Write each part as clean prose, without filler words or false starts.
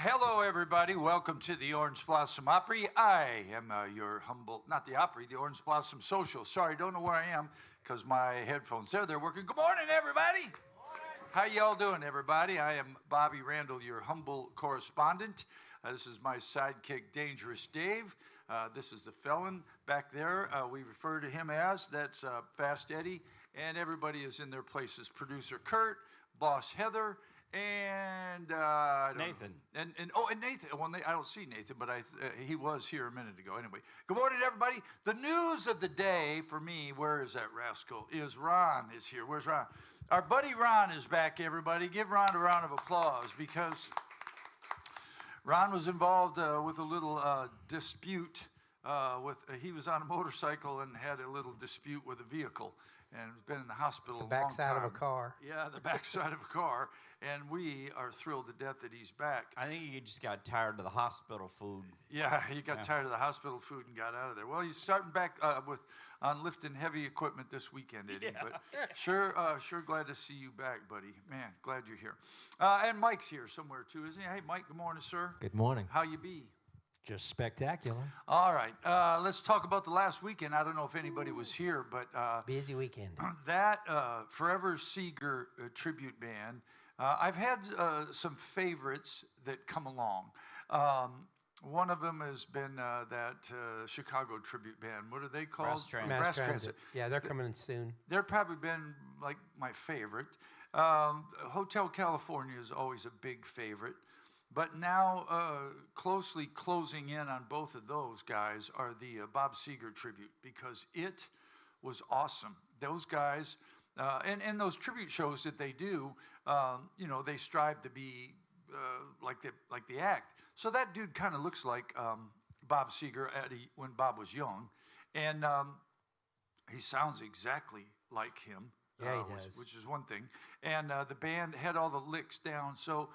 Hello, everybody. Welcome to the Orange Blossom Opry. I am your humble, not the Opry, the Orange Blossom Social. Sorry, don't know where I am because my headphones, they're working. Good morning, everybody. Good morning. How y'all doing, everybody? I am Bobby Randall, your humble correspondent. This is my sidekick, Dangerous Dave. This is the felon back there. We refer to him as, that's Fast Eddie. And everybody is in their places. Producer Kurt, boss Heather, and Nathan. And Nathan. Well, I don't see Nathan, but he was here a minute ago. Anyway, good morning, everybody. The news of the day for me, where is that rascal? Is Ron is here. Where's Ron? Our buddy Ron is back, everybody. Give Ron a round of applause because Ron was involved with a little dispute. He was on a motorcycle and had a little dispute with a vehicle. And has been in the hospital a long time. The backside of a car. Yeah, the backside of a car. And we are thrilled to death that he's back. I think he just got tired of the hospital food. Yeah, he got tired of the hospital food and got out of there. Well, he's starting back on lifting heavy equipment this weekend, Eddie. Yeah. But sure glad to see you back, buddy. Man, glad you're here. And Mike's here somewhere, too, isn't he? Hey, Mike, good morning, sir. Good morning. How you be? Just spectacular. All right, let's talk about the last weekend. I don't know if anybody was here, but busy weekend. That Forever Seeger tribute band. I've had some favorites that come along. One of them has been that Chicago tribute band. What are they called? Mass Transit. Yeah, they're coming in soon. They're probably been like my favorite. Hotel California is always a big favorite. But now, closely closing in on both of those guys are the Bob Seger tribute because it was awesome. Those guys, and those tribute shows that they do, they strive to be like the act. So that dude kind of looks like Bob Seger when Bob was young, and he sounds exactly like him. Yeah, he does. Which is one thing. And the band had all the licks down. So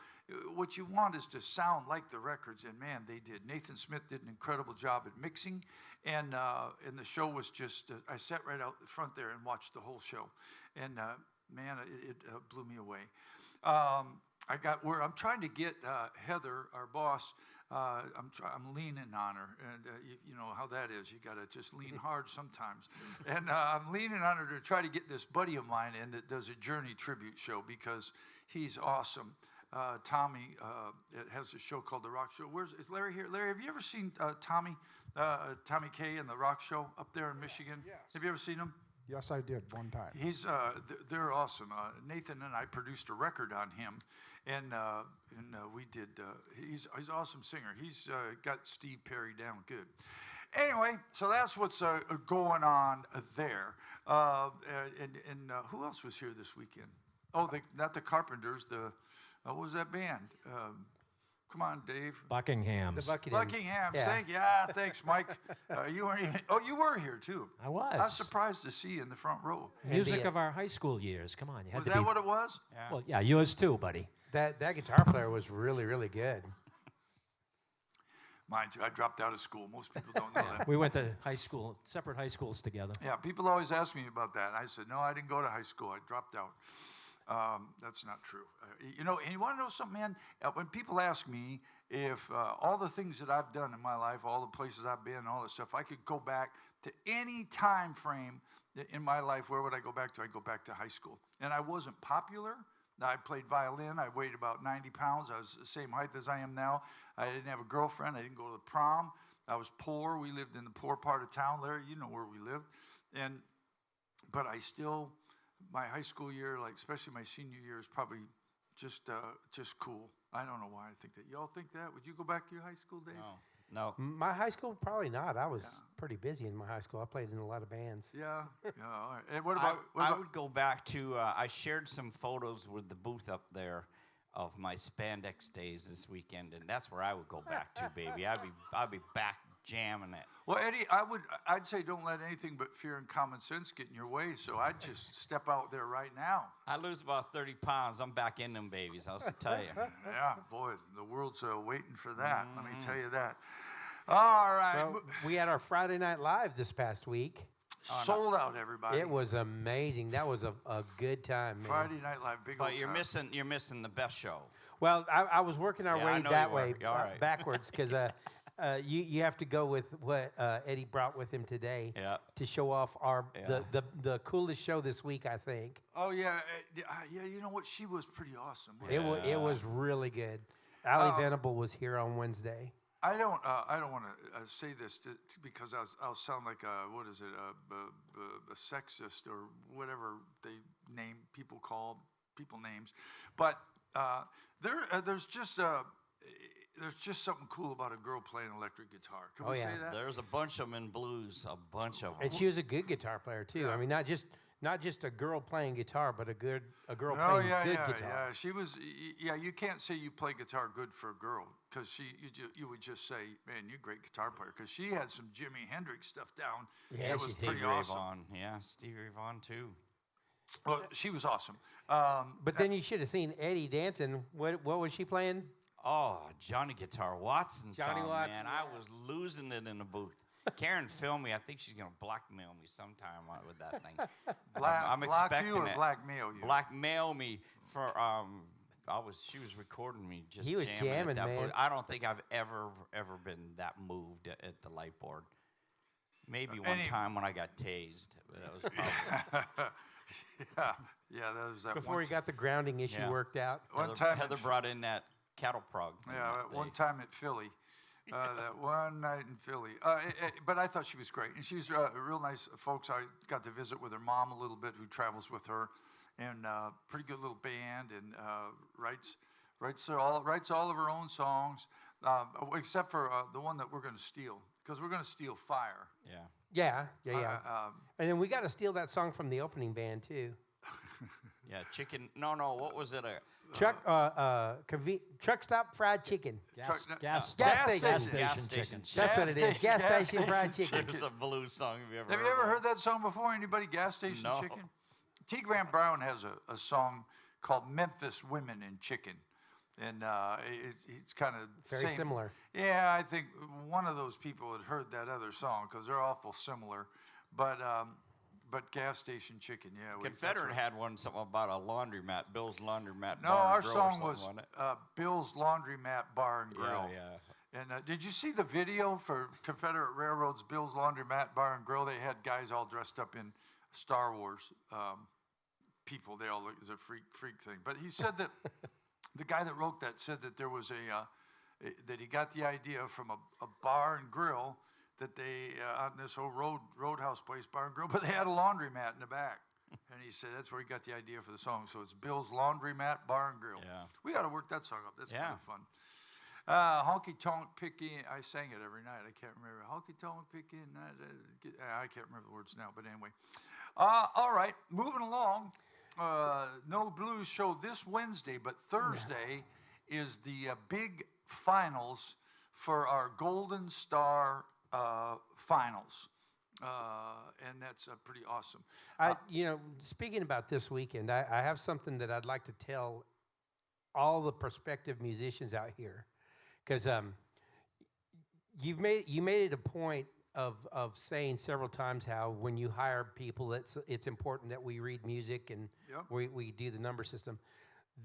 what you want is to sound like the records, and man, they did. Nathan Smith did an incredible job at mixing, and the show was just, I sat right out front there and watched the whole show. And man, it blew me away. I'm trying to get Heather, our boss, I'm leaning on her, and you know how that is. You got to just lean hard sometimes. And I'm leaning on her to try to get this buddy of mine in that does a Journey tribute show because he's awesome. Tommy has a show called The Rock Show. Is Larry here? Larry, have you ever seen Tommy Kay and The Rock Show up there in Michigan? Yes. Have you ever seen him? Yes, I did one time. They're awesome. Nathan and I produced a record on him, and we did. He's an awesome singer. He's got Steve Perry down good. Anyway, so that's what's going on there. And who else was here this weekend? Oh, not the Carpenters. What was that band? Come on, Dave. Buckingham. The Buckingham. Yeah. Thanks, Mike. You weren't even, you were here too. I was. I was surprised to see you in the front row. Music of our high school years. Come on, you had Was to that be. what it was? Yeah. Well, yeah, yours too, buddy. That guitar player was really, really good. Mine too. I dropped out of school. Most people don't know that. We went to separate high schools together. Yeah, people always ask me about that. I said, no, I didn't go to high school. I dropped out. That's not true. And you want to know something, man? When people ask me if all the things that I've done in my life, all the places I've been, all that stuff, I could go back to any time frame in my life, where would I go back to? I'd go back to high school. And I wasn't popular. I played violin. I weighed about 90 pounds. I was the same height as I am now. I didn't have a girlfriend. I didn't go to the prom. I was poor. We lived in the poor part of town, Larry. You know where we lived. But I still... My high school year, like especially my senior year, is probably just cool. I don't know why I think that. Y'all think that? Would you go back to your high school days? No. My high school, probably not. I was pretty busy in my high school. I played in a lot of bands. Yeah. All right. And what about? I would go back to. I shared some photos with the booth up there of my spandex days this weekend, and that's where I would go back to, baby. I'd be back jamming it. Well, Eddie, I'd say don't let anything but fear and common sense get in your way. So I'd just step out there right now. I lose about 30 pounds. I'm back in them babies. I'll tell you. Yeah, boy, the world's waiting for that. Let me tell you that. All right. Well, we had our Friday Night Live this past week. Sold out, everybody. It was amazing. That was a good time, man. Friday Night Live, big old But you're time. missing the best show. Well, I was working our Yeah, I way know that you were. way, Yeah, all right. backwards, because you have to go with what Eddie brought with him today Yeah. to show off our Yeah. the coolest show this week, I think. Oh yeah, yeah. You know what? She was pretty awesome. It was really good. Allie Venable was here on Wednesday. I don't want to say this because I'll sound like what is it a sexist or whatever they name people call people names, but there's just something cool about a girl playing electric guitar. Can we yeah. say that? There's a bunch of them in blues, a bunch of them. And she was a good guitar player too. I mean, not just a girl playing guitar, but a girl Oh playing yeah, good yeah, guitar. yeah. She was. Yeah, you can't say you play guitar good for a girl because you would just say, man, you're a great guitar player because she had some Jimi Hendrix stuff down. Yeah, that she was did. pretty Stevie Ray awesome. Vaughan. Yeah, Stevie Ray Vaughan too. Well, she was awesome. But then you should have seen Eddie dancing. What was she playing? Oh, Johnny Guitar Watson Johnny song, Watson, man. I was losing it in the booth. Karen filmed me. I think she's going to blackmail me sometime with that thing. I'm block expecting you or it. blackmail you? Blackmail me for she was recording me just He was at jamming, that man. booth. I don't think I've ever been that moved at the light board. Maybe one time when I got tased. But that was probably yeah. That was that Before one he got the grounding issue Yeah. worked out. one time. Heather brought in that cattle prog. thing Yeah, that one day. time at Philly, that one night in Philly. But I thought she was great, and she's real nice folks. I got to visit with her mom a little bit, who travels with her, and pretty good little band, and writes all of her own songs, except for the one that we're going to steal, because we're going to steal Fire. Yeah. Yeah. And then we got to steal that song from the opening band too. Yeah, chicken. No, what was it? Truck stop fried chicken. Gas station. Gas chicken. station. That's what it is. Gas Gas station fried station chicken. It's a blues song. Have you ever Have you ever heard that song before? Anybody? Gas Station No. Chicken? T. Grant Brown has a song called Memphis Women and Chicken. And it's kind of Very similar. Yeah, I think one of those people had heard that other song because they're awful similar. But Gas Station Chicken, yeah. Confederate had one something about a laundromat, Bill's Laundromat. No, Bar and our Grill or song something, was wasn't it? Bill's Laundromat Bar and Grill. Yeah. And did you see the video for Confederate Railroad's Bill's Laundromat Bar and Grill? They had guys all dressed up in Star Wars people. They all look as a freak thing. But he said that the guy that wrote that said that there was that he got the idea from a bar and grill that they on this old roadhouse place, bar and grill, but they had a laundromat in the back. And he said that's where he got the idea for the song. So it's Bill's Laundromat Bar and Grill. Yeah. We got to work that song up. That's kind Yeah. of fun. Honky Tonk Pickin', I sang it every night. I can't remember. Honky Tonk Pickin', I can't remember the words now, but anyway. All right, moving along. No Blues show this Wednesday, but Thursday is the big finals for our Golden Star finals. And that's pretty awesome. Speaking about this weekend, I have something that I'd like to tell all the prospective musicians out here, because you made it a point of saying several times how when you hire people, it's important that we read music and Yep. we do the number system.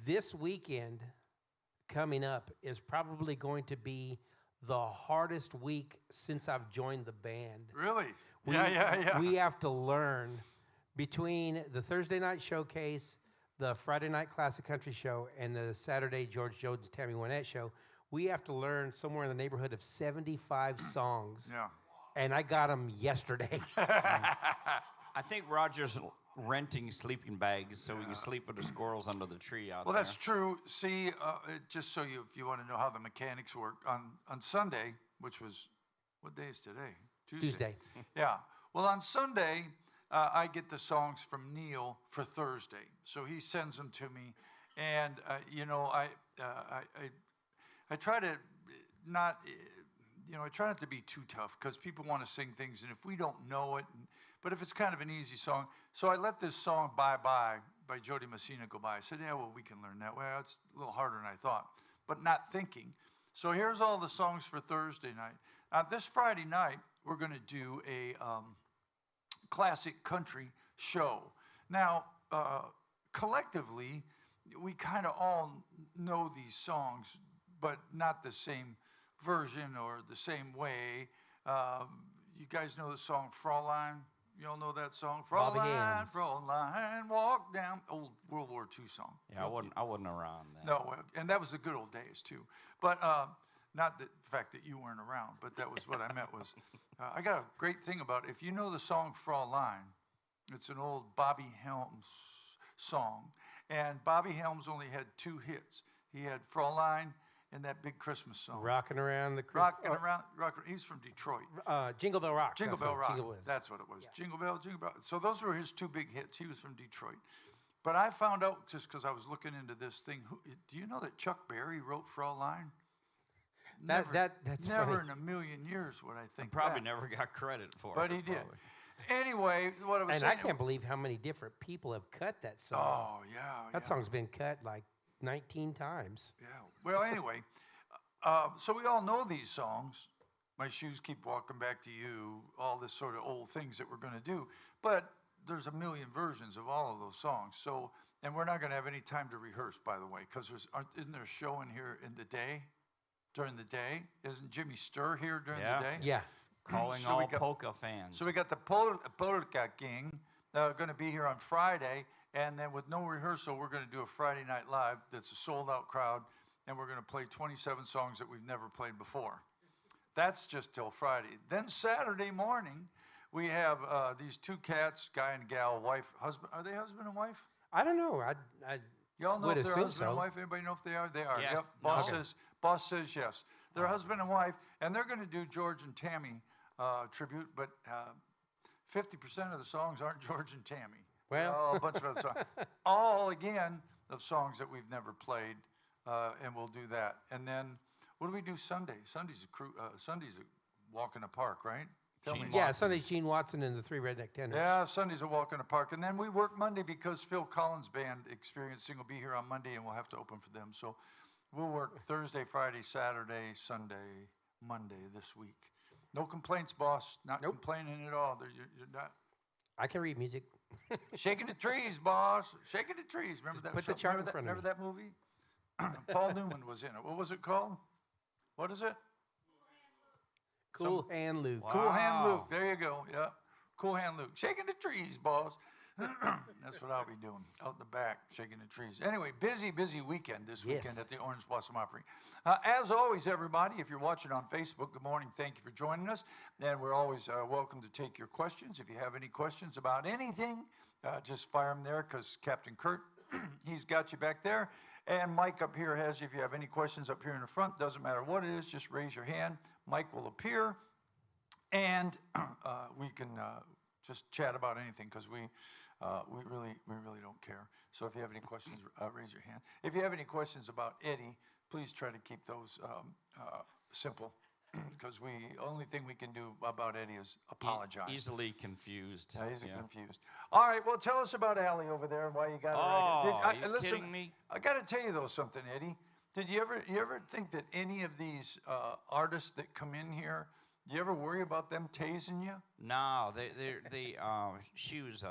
This weekend coming up is probably going to be the hardest week since I've joined the band. Really? Yeah. We have to learn between the Thursday night showcase, the Friday night classic country show, and the Saturday George Jones Tammy Wynette show. We have to learn somewhere in the neighborhood of 75 songs. Yeah. And I got them yesterday. I think Roger's renting sleeping bags so we can sleep with the squirrels under the tree out Well, there. that's true. See, just so if you want to know how the mechanics work, on Sunday, which was, what day is today? Tuesday. Yeah. Well, on Sunday, I get the songs from Neil for Thursday. So he sends them to me. And, I try to not, I try not to be too tough because people want to sing things. And if we don't know it, but if it's kind of an easy song. So I let this song Bye Bye by Jody Messina go by. I said, yeah, well, we can learn that. Well, it's a little harder than I thought, but not thinking. So here's all the songs for Thursday night. This Friday night, we're going to do a classic country show. Now, collectively, we kind of all know these songs, but not the same version or the same way. You guys know the song Fraulein? You all know that song? Bobby Fraulein, Hams. Fraulein, walk down. Old World War II song. Yeah, I wasn't around then. No, and that was the good old days too. But not the fact that you weren't around, but that was what I meant was, I got a great thing about it. If you know the song Fraulein, it's an old Bobby Helms song. And Bobby Helms only had 2 hits. He had Fraulein and that big Christmas song. Rocking around the Rocking around, he's from Detroit. Jingle Bell Rock. Jingle that's Bell what Rock. Jingle is. That's what it was. Jingle Bell, Jingle Bell. So those were his 2 big hits. He was from Detroit. But I found out just because I was looking into this thing. Do you know that Chuck Berry wrote Fraulein? That's never funny. in a million years would I think. Probably that. never got credit for But it. he did. probably. Anyway, what I was And saying. I can't believe how many different people have cut that song. Oh yeah. That song's been cut like 19 times. Yeah. Well, anyway, so we all know these songs. My shoes keep walking back to you. All this sort of old things that we're going to do, but there's a million versions of all of those songs. So, and we're not going to have any time to rehearse, by the way, because isn't there a show in here in the day? During the day, isn't Jimmy Sturr here during Yeah. the day? Yeah. Calling So we all got- polka fans. So we got the Polka King going to be here on Friday, and then with no rehearsal, we're going to do a Friday Night Live that's a sold-out crowd, and we're going to play 27 songs that we've never played before. That's just till Friday. Then Saturday morning, we have these 2 cats, guy and gal, wife, husband. Are they husband and wife? I don't know. Y'all know Would if they're assume husband and so. wife? Anybody know if they are? They are. Yes. Yep. No. Boss says yes. They're husband and wife, and they're going to do George and Tammy tribute, but 50% of the songs aren't George and Tammy. Well. A bunch of other songs. All, again, of songs that we've never played, and we'll do that. And then, what do we do Sunday? Sunday's a walk in the park, right? Tell me. Gene Yeah, Watson. Sunday Gene Watson and the 3 Redneck Tenors. Yeah, Sunday's a walk in the park. And then we work Monday because Phil Collins' band, Experiencing, will be here on Monday, and we'll have to open for them. So we'll work Thursday, Friday, Saturday, Sunday, Monday this week. No complaints, boss. Not complaining at all. You're not I can read music. shaking the trees, boss. Shaking the trees. Remember that? put the show? chart in Remember front of that movie? Paul Newman was in it. What was it called? What is it? Cool Hand Luke. Wow. Cool Hand Luke. There you go. Yeah. Cool Hand Luke. Shaking the trees, boss. That's what I'll be doing out in the back, shaking the trees. Anyway, busy weekend this Yes. weekend at the Orange Blossom Opry. As always, everybody, if you're watching on Facebook, good morning. Thank you for joining us. And we're always welcome to take your questions. If you have any questions about anything, just fire them there because Captain Kurt, he's got you back there. And Mike up here has you. If you have any questions up here in the front, doesn't matter what it is, just raise your hand. Mike will appear. And we can just chat about anything because we really don't care. So if you have any questions, raise your hand. If you have any questions about Eddie, please try to keep those simple because only thing we can do about Eddie is apologize. Easily confused. Yeah, he's confused. All right, well, tell us about Allie over there and why you got her. Oh, are you kidding me? I got to tell you though something, Eddie. Did you ever think that any of these artists that come in here, do you ever worry about them tasing you? No, she was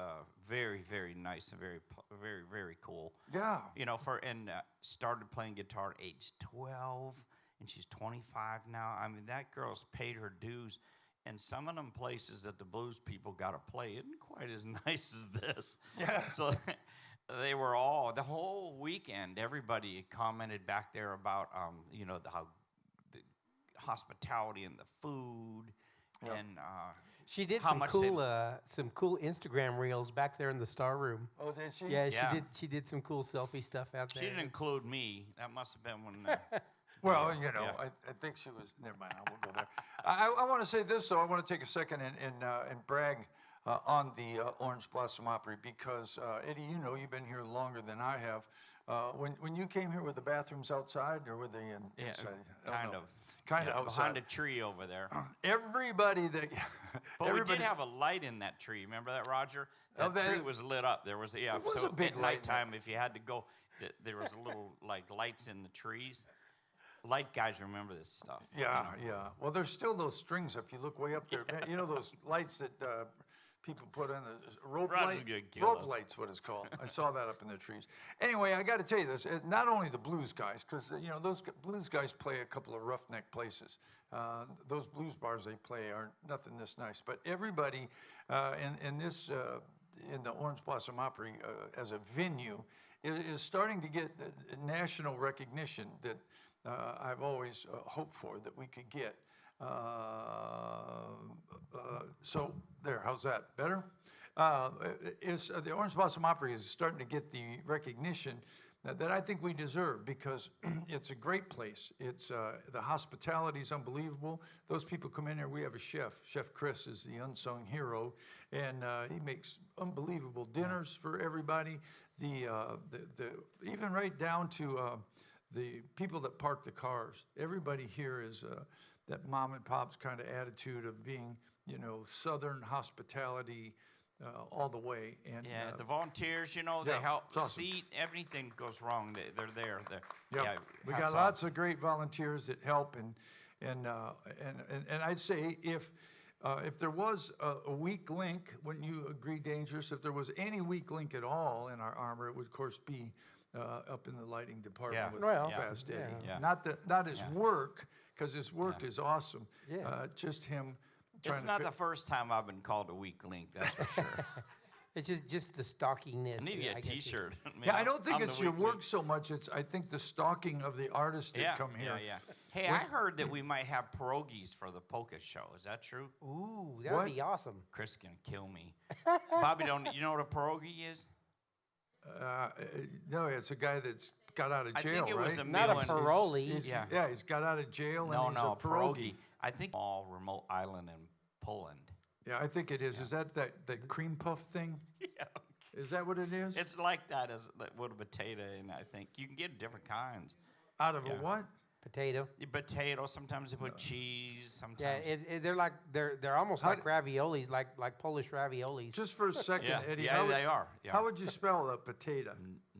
very, very nice and very cool. Yeah. You know, started playing guitar at age 12, and she's 25 now. I mean, that girl's paid her dues, and some of them places that the blues people got to play isn't quite as nice as this. Yeah. So they were the whole weekend, everybody commented back there about, how the hospitality and the food, and She did how some much cool Instagram reels back there in the star room. Oh, did she? Yeah, Yeah. She did some cool selfie stuff out there. she didn't include me. That must have been when. Well, I think she was. Never mind. I won't go there. I want to say this though. I want to take a second and brag on the Orange Blossom Opry because Eddie, you've been here longer than I have. When you came here, were the bathrooms outside or were they inside? Kind of. Kind of outside. Behind a tree over there. Everybody that. But everybody, we did have a light in that tree. Remember that, Roger? That tree was lit up. There was was so a big at light in nighttime, if you had to go, there was a little lights in the trees. Light guys remember this stuff. Yeah. Well, there's still those strings if you look way up there. Man, those lights that people put in the rope Roger's light. gonna kill Rope us. light's what it's called. I saw that up in the trees. Anyway, I got to tell you this: not only the blues guys, because those blues guys play a couple of roughneck places. Those blues bars they play are nothing this nice. But everybody in this in the Orange Blossom Opry as a venue is starting to get national recognition that I've always hoped for that we could get. So there, how's that? Better? The Orange Blossom Opry is starting to get the recognition that I think we deserve because it's a great place. It's the hospitality is unbelievable. Those people come in here. We have a chef. Chef Chris is the unsung hero, and he makes unbelievable dinners for everybody. The even right down to the people that park the cars. Everybody here is that mom and pop's kind of attitude of being, Southern hospitality all the way. And Yeah, the volunteers, they yeah, help it's awesome. seat. Everything goes wrong. They're there. Yep. Yeah, we hats got off. lots of great volunteers that help, and I'd say if there was a weak link, wouldn't you agree, Dangerous? If there was any weak link at all in our armor, it would of course be up in the lighting department Yeah. with Well, Fast Eddie. yeah. Not his work, because his work is awesome. Yeah. Just him. It's trying to not fi- the first time I've been called a weak link, that's for sure. It's just the stalkingness. I need to get I a guess it's- T-shirt. Yeah, I don't think I'm the it's your weak work link. so much. It's I think the stalking of the artists that Yeah, come here. yeah. Hey, I heard that we might have pierogies for the polka show. Is that true? Ooh, that What? would be awesome. Chris is gonna kill me. Bobby, you know what a pierogi is? No, it's a guy that's got out of I jail, think it was right? a Not a meal and- parolee. Yeah. He's got out of jail No, and he's no, a pierogi. I think all remote island in Poland. Yeah, I think it is. Is that cream puff thing? Yeah. Is that what it is? It's like that as with a potato, and I think you can get different kinds. Out of yeah. a what? Potato. The potato, sometimes they put cheese, sometimes. Yeah, they're almost How like raviolis, like Polish raviolis. Just for a second, Yeah, Eddie. yeah, how would, they are. Yeah. How would you spell a potato?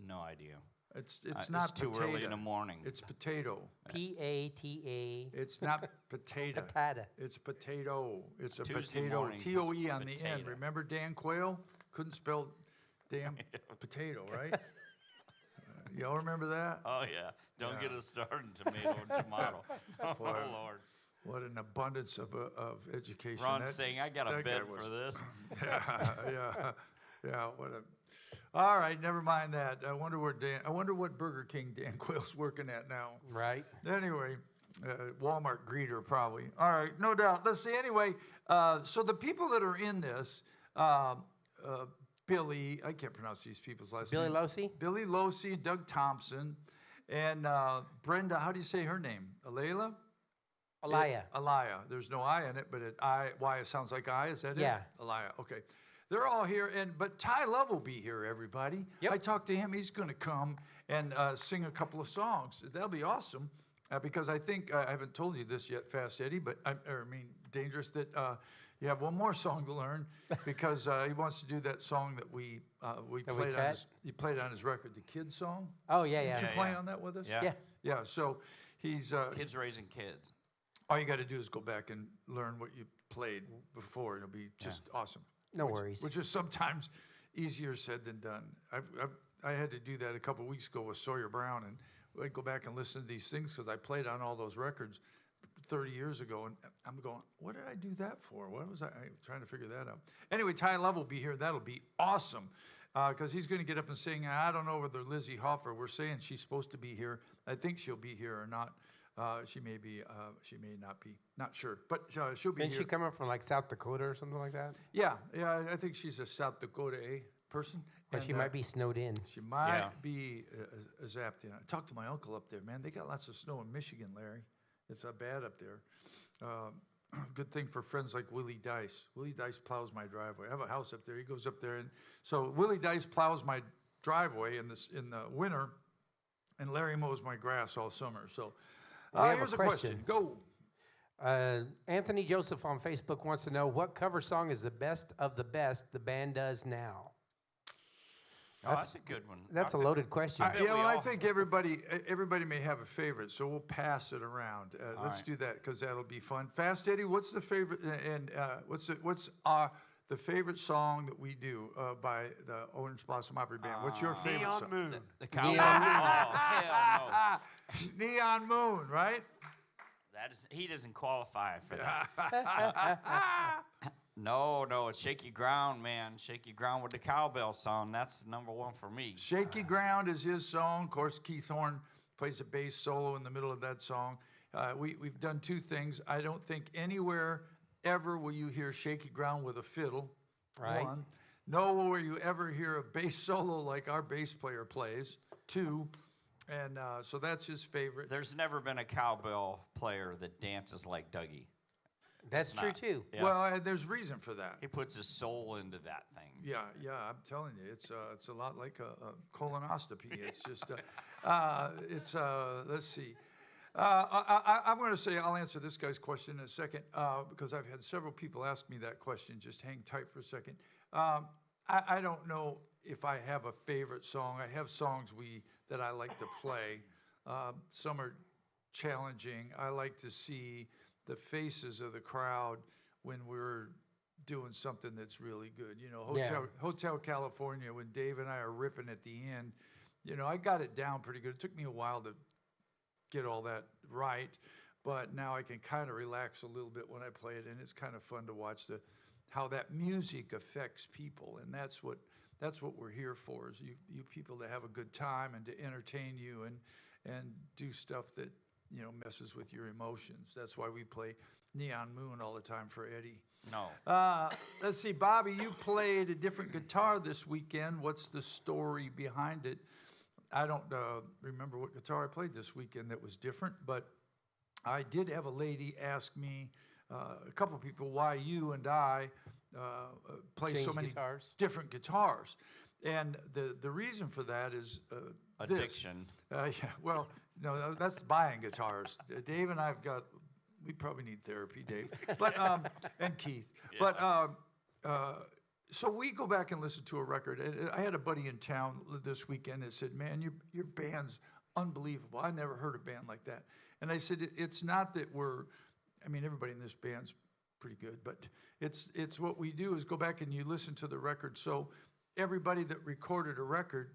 No idea. It's not too potato. early in the morning. It's potato. P-A-T-A. It's not potato. Patata. It's potato. It's a Tuesday potato. mornings is T-O-E on the end. potato. Remember Dan Quayle? Couldn't spell damn potato, right? Y'all remember that? Oh yeah, don't get us started tomato and tomato. Oh Boy. Lord. What an abundance of education. Ron's That- saying I got a that guy bed was- for this. yeah. What a. All right, never mind that. I wonder what Burger King Dan Quayle's working at now. Right. Anyway, Walmart greeter probably. All right, no doubt. Let's see. Anyway, so the people that are in this, Billy, I can't pronounce these people's last Billy name. Losi? Billy Losi, Doug Thompson, and Brenda. How do you say her name? Alayla. Alaya. Alaya. There's no I in it, but Y sounds like I. Is that Yeah. it? Alaya. Okay. They're all here, but Ty Love will be here, everybody. Yep. I talked to him. He's going to come and sing a couple of songs. That'll be awesome because I think, I haven't told you this yet, Fast Eddie, but Dangerous, that you have one more song to learn because he wants to do that song that we played on cut? he played on his record, the Kid song. Oh, yeah. Did you Yeah, play yeah. on that with us? Yeah. Yeah. Yeah, so he's... Kids raising kids. all you got to do is go back and learn what you played before. It'll be just awesome. No worries. Which is sometimes easier said than done. I had to do that a couple weeks ago with Sawyer Brown, and I'd go back and listen to these things because I played on all those records 30 years ago, and I'm going, what did I do that for? What was I'm trying to figure that out. Anyway, Ty Love will be here. That'll be awesome because he's going to get up and sing. I don't know whether Lizzie Hoffer, we're saying she's supposed to be here. I think she'll be here or not. She may be, she may not be, not sure, but she'll be Isn't here. she coming from like South Dakota or something like that? Yeah, I think she's a South Dakota person. Or and, she might be snowed in. She might Yeah. be zapped in. I talked to my uncle up there, man. They got lots of snow in Michigan, Larry. It's bad up there. Good thing for friends like Willie Dice. Willie Dice plows my driveway. I have a house up there. He goes up there, and so Willie Dice plows my driveway in the winter, and Larry mows my grass all summer. So We have a here's a question. question. Go. Anthony Joseph on Facebook wants to know what cover song is the best of the best the band does now. Oh, that's a good one. That's a loaded question. bet Yeah, we well, I all- think everybody may have a favorite, so we'll pass it around. Let's right. do that because that'll be fun. Fast Eddie, what's the favorite? And what's the favorite song that we do by the Orange Blossom Opry Band. What's your favorite Neon song? Moon. The cowboy. Neon Moon. Oh, hell no. Neon Moon, right? He doesn't qualify for that. No, it's Shaky Ground, man. Shaky Ground with the cowbell song. That's number one for me. Shaky Ground is his song. Of course, Keith Horn plays a bass solo in the middle of that song. We've done two things. I don't think anywhere ever will you hear Shaky Ground with a fiddle. Right. One. Nowhere will you ever hear a bass solo like our bass player plays. Two. And so that's his favorite. There's never been a cowbell player that dances like Dougie. That's It's true not. too. Yeah. Well, there's reason for that. He puts his soul into that thing. Yeah, I'm telling you, it's a lot like a colonoscopy. It's just, let's see. I'm going to say I'll answer this guy's question in a second because I've had several people ask me that question. Just hang tight for a second. I don't know if I have a favorite song. I have songs that I like to play. Some are challenging. I like to see the faces of the crowd when we're doing something that's really good. You know, Hotel California, when Dave and I are ripping at the end, you know, I got it down pretty good. It took me a while to get all that right, but now I can kind of relax a little bit when I play it, and it's kind of fun to watch how that music affects people, and that's what we're here for, is you people to have a good time and to entertain you and do stuff that, you know, messes with your emotions. That's why we play Neon Moon all the time for Eddie. No. Let's see, Bobby, you played a different guitar this weekend. What's the story behind it? I don't remember what guitar I played this weekend that was different, but I did have a lady ask me, a couple of people, why you and I play so Change many guitars. different guitars. And the reason for that is this. Addiction. Yeah, well, no, that's buying guitars. Dave and I've we probably need therapy, Dave, but and Keith. Yeah. But so we go back and listen to a record. And I had a buddy in town this weekend that said, "Man, your band's unbelievable. I never heard a band like that." And I said, "It's not that everybody in this band's pretty good, but it's what we do is go back and you listen to the record. So everybody that recorded a record,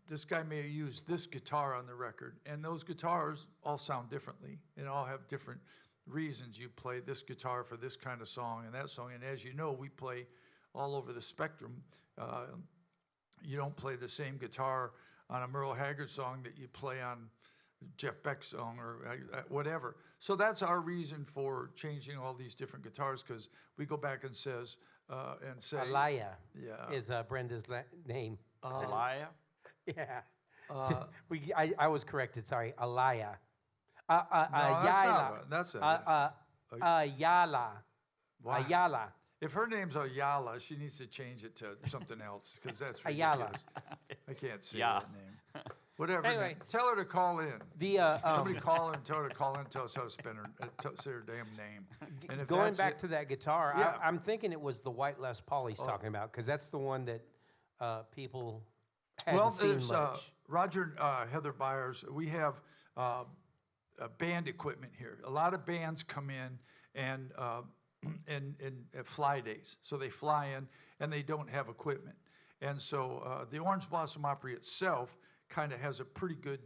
this guy may have used this guitar on the record, and those guitars all sound differently and all have different reasons you play this guitar for this kind of song and that song. And as you know, we play all over the spectrum. You don't play the same guitar on a Merle Haggard song that you play on Jeff Beck's song or whatever. So that's our reason for changing all these different guitars, because we go back and say, Alaya is Brenda's name. Elia? Yeah. I was corrected. Sorry, Alaya. That's it. Ayala. Wow. Ayala. If her name's Ayala, she needs to change it to something else, because that's Ayala. ridiculous. I can't say Yeah. that name. Whatever. Anyway. Tell her to call in. Somebody The call her and tell her to call in and tell us how to spell say her damn name. And if going that's back it- to that guitar, Yeah. I'm thinking it was the white Les Paul he's talking about, because that's the one that people hadn't seen there's much. Roger Heather Byers. We have band equipment here. A lot of bands come in and at fly days, so they fly in and they don't have equipment. And so the Orange Blossom Opry itself kind of has a pretty good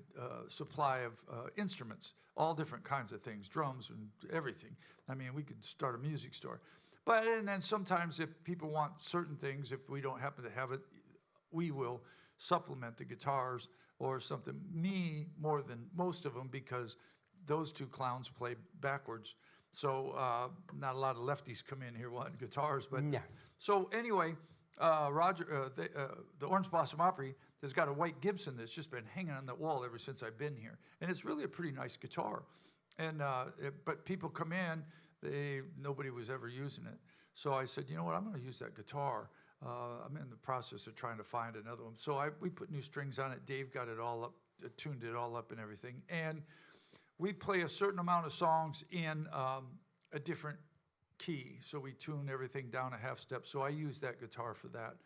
supply of instruments, all different kinds of things, drums and everything. I mean, we could start a music store. And then sometimes if people want certain things, if we don't happen to have it, we will supplement the guitars or something. Me more than most of them, because those two clowns play backwards. So not a lot of lefties come in here wanting guitars. But No. So anyway, Roger, the Orange Blossom Opry has got a white Gibson that's just been hanging on the wall ever since I've been here. And it's really a pretty nice guitar. And but people come in, nobody was ever using it. So I said, you know what, I'm going to use that guitar. I'm in the process of trying to find another one. So we put new strings on it. Dave got it all up, tuned it all up and everything. And we play a certain amount of songs in a different key. So we tune everything down a half step. So I use that guitar for that.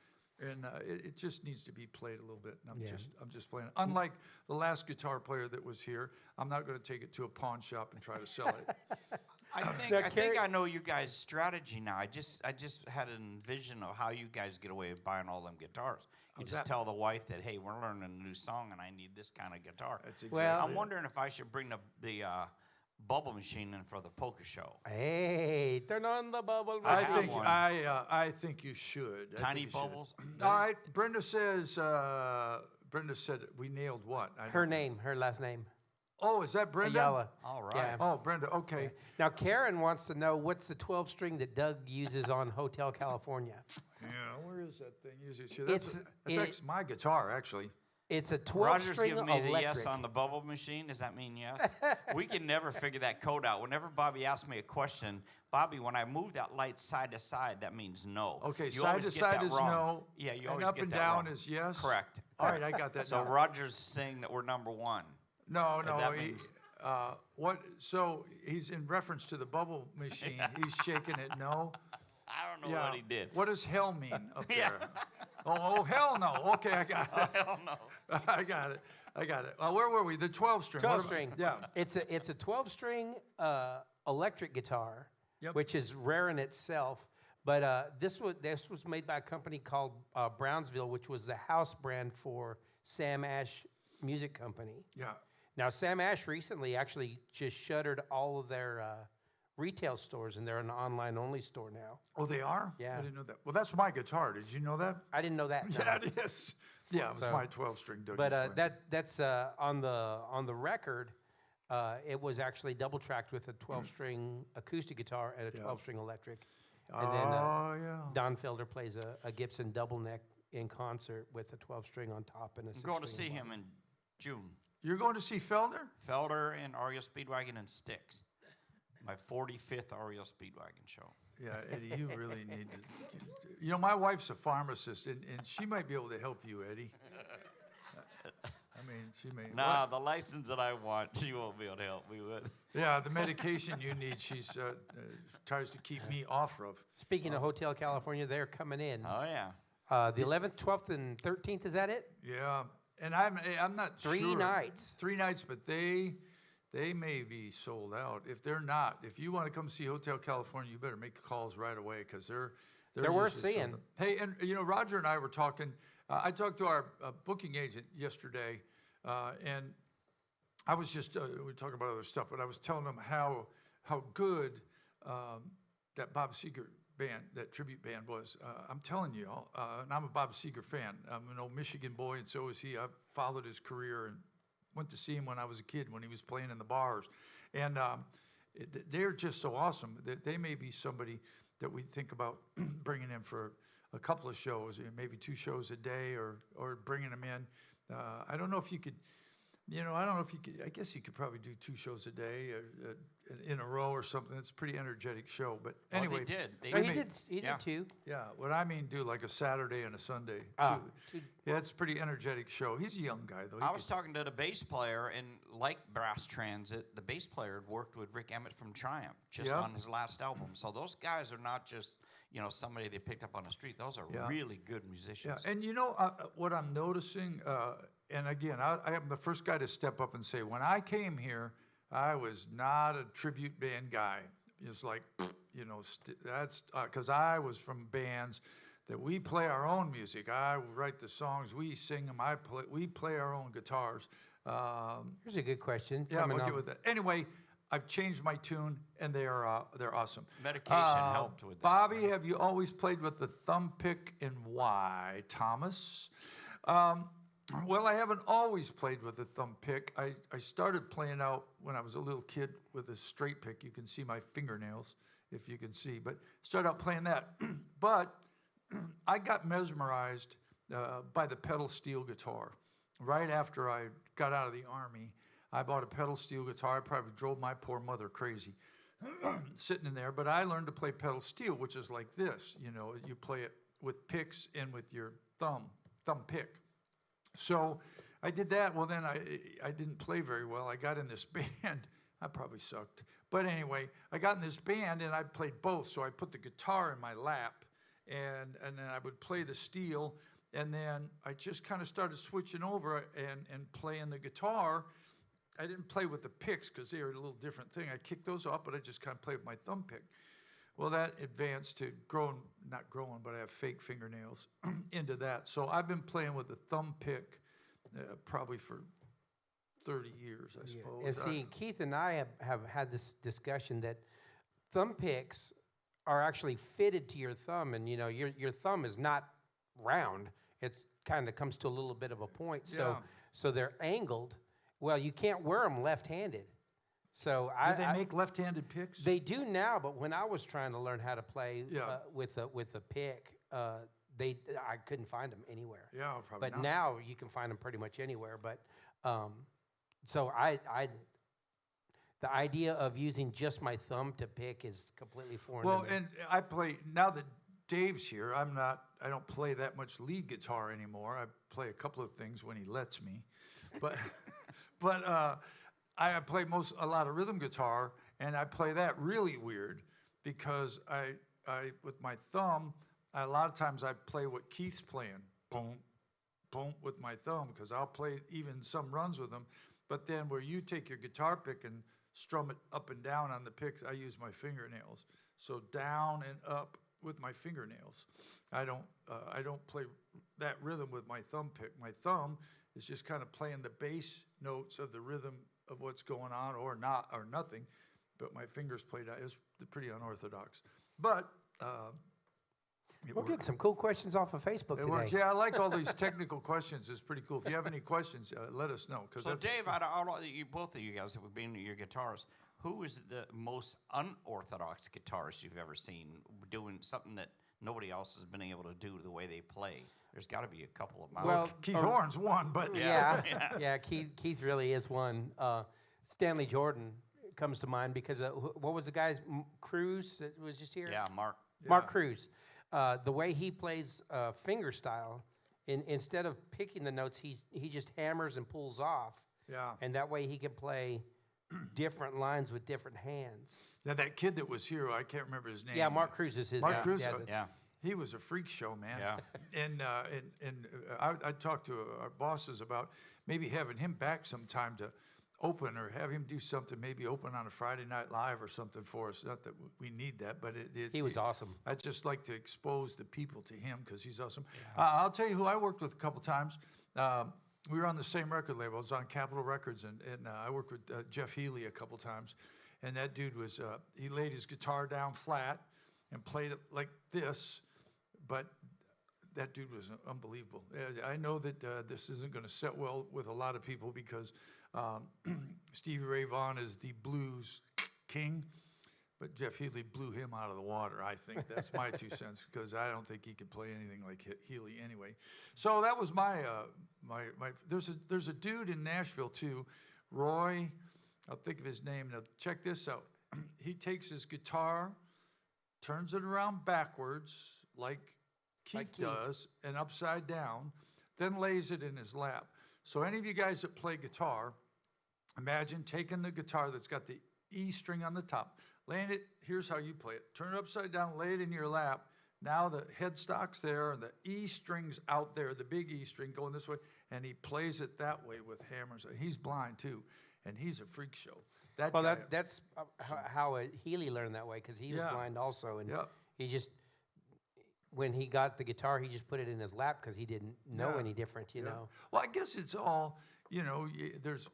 And it just needs to be played a little bit. And I'm just playing it. Unlike the last guitar player that was here, I'm not going to take it to a pawn shop and try to sell it. I think Now, I think Carrie- I know you guys' strategy now. I just had an envision of how you guys get away with buying all them guitars. You How's just that? tell the wife that, hey, we're learning a new song and I need this kind of guitar. That's Well- exactly I'm it. wondering if I should bring the bubble machine in for the polka show. Hey, turn on the bubble I I have think one. I think you should. I Tiny think you should. bubbles. All right, Brenda says. Brenda said we nailed what? I Her don't- name, her last name, Oh, is that Brenda? Ayala. All right. Yeah. Oh, Brenda. Okay. Now, Karen wants to know what's the 12-string that Doug uses on Hotel California. Yeah. Where is that thing? Usually, see, It's- that's actually my guitar, actually. It's a Roger's 12-string giving me the electric. yes on the bubble machine. Does that mean yes? We can never figure that code out. Whenever Bobby asks me a question, Bobby, when I move that light side to side, that means no. Okay, You side always to get side that is wrong. no. Yeah, you and always up get and that down wrong. is yes. Correct. All right, I got that. So now. Roger's saying that we're number one. No, no. that He, means- what? So he's in reference to the bubble machine. He's shaking it. No. I don't know what he did. What does hell mean up Yeah. there? Oh, hell no. Okay, I got it. I don't know. I got it. I got it. Where were we? The 12 string. What about- 12-string. Yeah. It's a 12-string electric guitar, Yep. which is rare in itself. But this was made by a company called Brownsville, which was the house brand for Sam Ash Music Company. Yeah. Now, Sam Ash recently actually just shuttered all of their retail stores, and they're an online-only store now. Oh, they are? Yeah. I didn't know that. Well, that's my guitar. Did you know that? I didn't know that. no. Yeah, it is. Yeah, it was So- my 12 string. But that's on the record. It was actually double tracked with a 12-string acoustic guitar and a 12-string electric. And then Oh, yeah. Don Felder plays a Gibson double neck in concert with a 12-string on top and a I'm going to 6-string see on him in June. You're going to see Felder? Felder and REO Speedwagon and Styx. My 45th REO Speedwagon show. Yeah, Eddie, you really need to. You know, my wife's a pharmacist, and she might be able to help you, Eddie. I mean, she may. Nah, the license that I want, she won't be able to help me with. Yeah, the medication you need, she's tries to keep me off of. Speaking of Hotel California, they're coming in. Oh, yeah. The 11th, 12th, and 13th, is that it? Yeah, and I'm not Three sure. nights. 3 nights, but they may be sold out. If they're not, if you want to come see Hotel California, you better make calls right away because they're worth usually sold seeing. out. Hey, and you know, Roger and I were talking. I talked to our booking agent yesterday, and I was just we were talking about other stuff, but I was telling him how good that Bob Seger band, that tribute band was. I'm telling you, and I'm a Bob Seger fan. I'm an old Michigan boy, and so is he. I've followed his career and went to see him when I was a kid when he was playing in the bars, and they're just so awesome. They may be somebody that we think about bringing in for a couple of shows, maybe 2 shows a day, or bringing them in. I don't know if you could. You know, I don't know if you could. I guess you could probably do 2 shows a day in a row or something. It's a pretty energetic show. But anyway, Oh, they did. They Oh, he made- did. He yeah. did too. yeah. What I mean, do like a Saturday and a Sunday. Ah, too. Yeah, it's a pretty energetic show. He's a young guy though. He I was could- talking to the bass player, and like Brass Transit, the bass player had worked with Rick Emmett from Triumph just Yeah. on his last album. So those guys are not just, somebody they picked up on the street. Those are Yeah. really good Yeah, musicians. and you know what I'm noticing, and again, I am the first guy to step up and say, when I came here, I was not a tribute band guy. It's like, that's because I was from bands that we play our own music. I write the songs, we sing them. We play our own guitars. Here's a good question. Yeah, I'm coming okay up. with that. Anyway, I've changed my tune, and they're awesome. Medication helped with that, Bobby, have you always played with the thumb pick, and why, Thomas? Well, I haven't always played with the thumb pick. I started playing out when I was a little kid with a straight pick. You can see my fingernails, if you can see. But started out playing that. But I got mesmerized by the pedal steel guitar. Right after I got out of the Army, I bought a pedal steel guitar. I probably drove my poor mother crazy sitting in there. But I learned to play pedal steel, which is like this. You play it with picks and with your thumb pick. So I did that. Well, then I didn't play very well. I got in this band. I probably sucked. But anyway, I got in this band, and I played both. So I put the guitar in my lap, and then I would play the steel. And then I just kind of started switching over and playing the guitar. I didn't play with the picks because they were a little different thing. I kicked those off, but I just kind of played with my thumb pick. Well, that advanced to not growing, but I have fake fingernails into that. So I've been playing with the thumb pick probably for 30 years, I suppose. And see, Keith and I have had this discussion that thumb picks are actually fitted to your thumb, and your thumb is not round. It's kind of comes to a little bit of a point. So they're angled. Well, you can't wear them left-handed. So Do they make left-handed picks? They do now, but when I was trying to learn how to play with a pick, I couldn't find them anywhere. Yeah, probably But not. now you can find them pretty much anywhere. But so the idea of using just my thumb to pick is completely foreign Well, to me. and I play, now that Dave's here, I don't play that much lead guitar anymore. I play a couple of things when he lets me. But I play a lot of rhythm guitar, and I play that really weird because I with my thumb, a lot of times I play what Keith's playing, boom, boom, with my thumb, because I'll play even some runs with him. But then where you take your guitar pick and strum it up and down on the picks, I use my fingernails. So down and up with my fingernails. I don't play that rhythm with my thumb pick. My thumb is just kind of playing the bass notes of the rhythm of what's going on, or not, or nothing. But my fingers play that. It's pretty unorthodox. But We're getting some cool questions off of Facebook it today. works. Yeah, I like all these technical questions. It's pretty cool. If you have any questions, let us know. So, Dave, both of you guys have been your guitarists. Who is the most unorthodox guitarist you've ever seen doing something that nobody else has been able to do the way they play? There's got to be a couple of them. Well, Keith Horn's one, but Yeah. Keith really is one. Stanley Jordan comes to mind because what was the guy's Cruz that was just here? Yeah, Mark. Mark Cruz. The way he plays finger style, instead of picking the notes, he just hammers and pulls off. Yeah. And that way he can play different lines with different hands. Now that kid that was here, I can't remember his name. Yeah, Mark Cruz is his Mark name. Cruz. Yeah, He was a freak show, man. Yeah. And I talked to our bosses about maybe having him back sometime to open, or have him do something, maybe open on a Friday Night Live or something for us. Not that we need that, but he was awesome. I'd just like to expose the people to him because he's awesome. Yeah. I'll tell you who I worked with a couple times. We were on the same record label. I was on Capitol Records, and I worked with Jeff Healey a couple times. And that dude was, he laid his guitar down flat and played it like this, but that dude was unbelievable. I know that this isn't going to set well with a lot of people because Stevie Ray Vaughan is the blues king, but Jeff Healey blew him out of the water, I think. That's my 2 cents, because I don't think he could play anything like Healey anyway. So that was my there's a dude in Nashville too, Roy, I'll think of his name. Now check this out. He takes his guitar, turns it around backwards like Keith does, and upside down, then lays it in his lap. So any of you guys that play guitar, imagine taking the guitar that's got the E string on the top, laying it, here's how you play it. Turn it upside down, lay it in your lap. Now the headstock's there, and the E string's out there, the big E string going this way, and he plays it that way with hammers. He's blind too, and he's a freak show. That's how Healy learned that way, because he was blind also, and he just, when he got the guitar, he just put it in his lap because he didn't know any different, you know. Well, I guess it's all, there's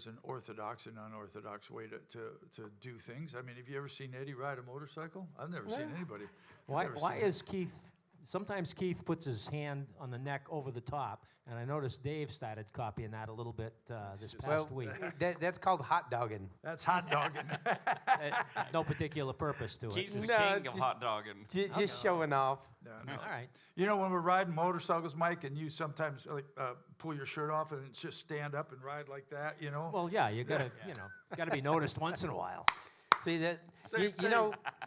an orthodox and unorthodox way to do things. I mean, have you ever seen Eddie ride a motorcycle? I've never seen anybody. Why is Keith? Sometimes Keith puts his hand on the neck over the top, and I noticed Dave started copying that a little bit this past week. That's called hot dogging. That's hot dogging. No particular purpose to it. Keith's the No, king of hot dogging. Just showing off. No. All right. When we're riding motorcycles, Mike, and you sometimes pull your shirt off and just stand up and ride like that, Well, yeah, you gotta, gotta be noticed once in a while. See that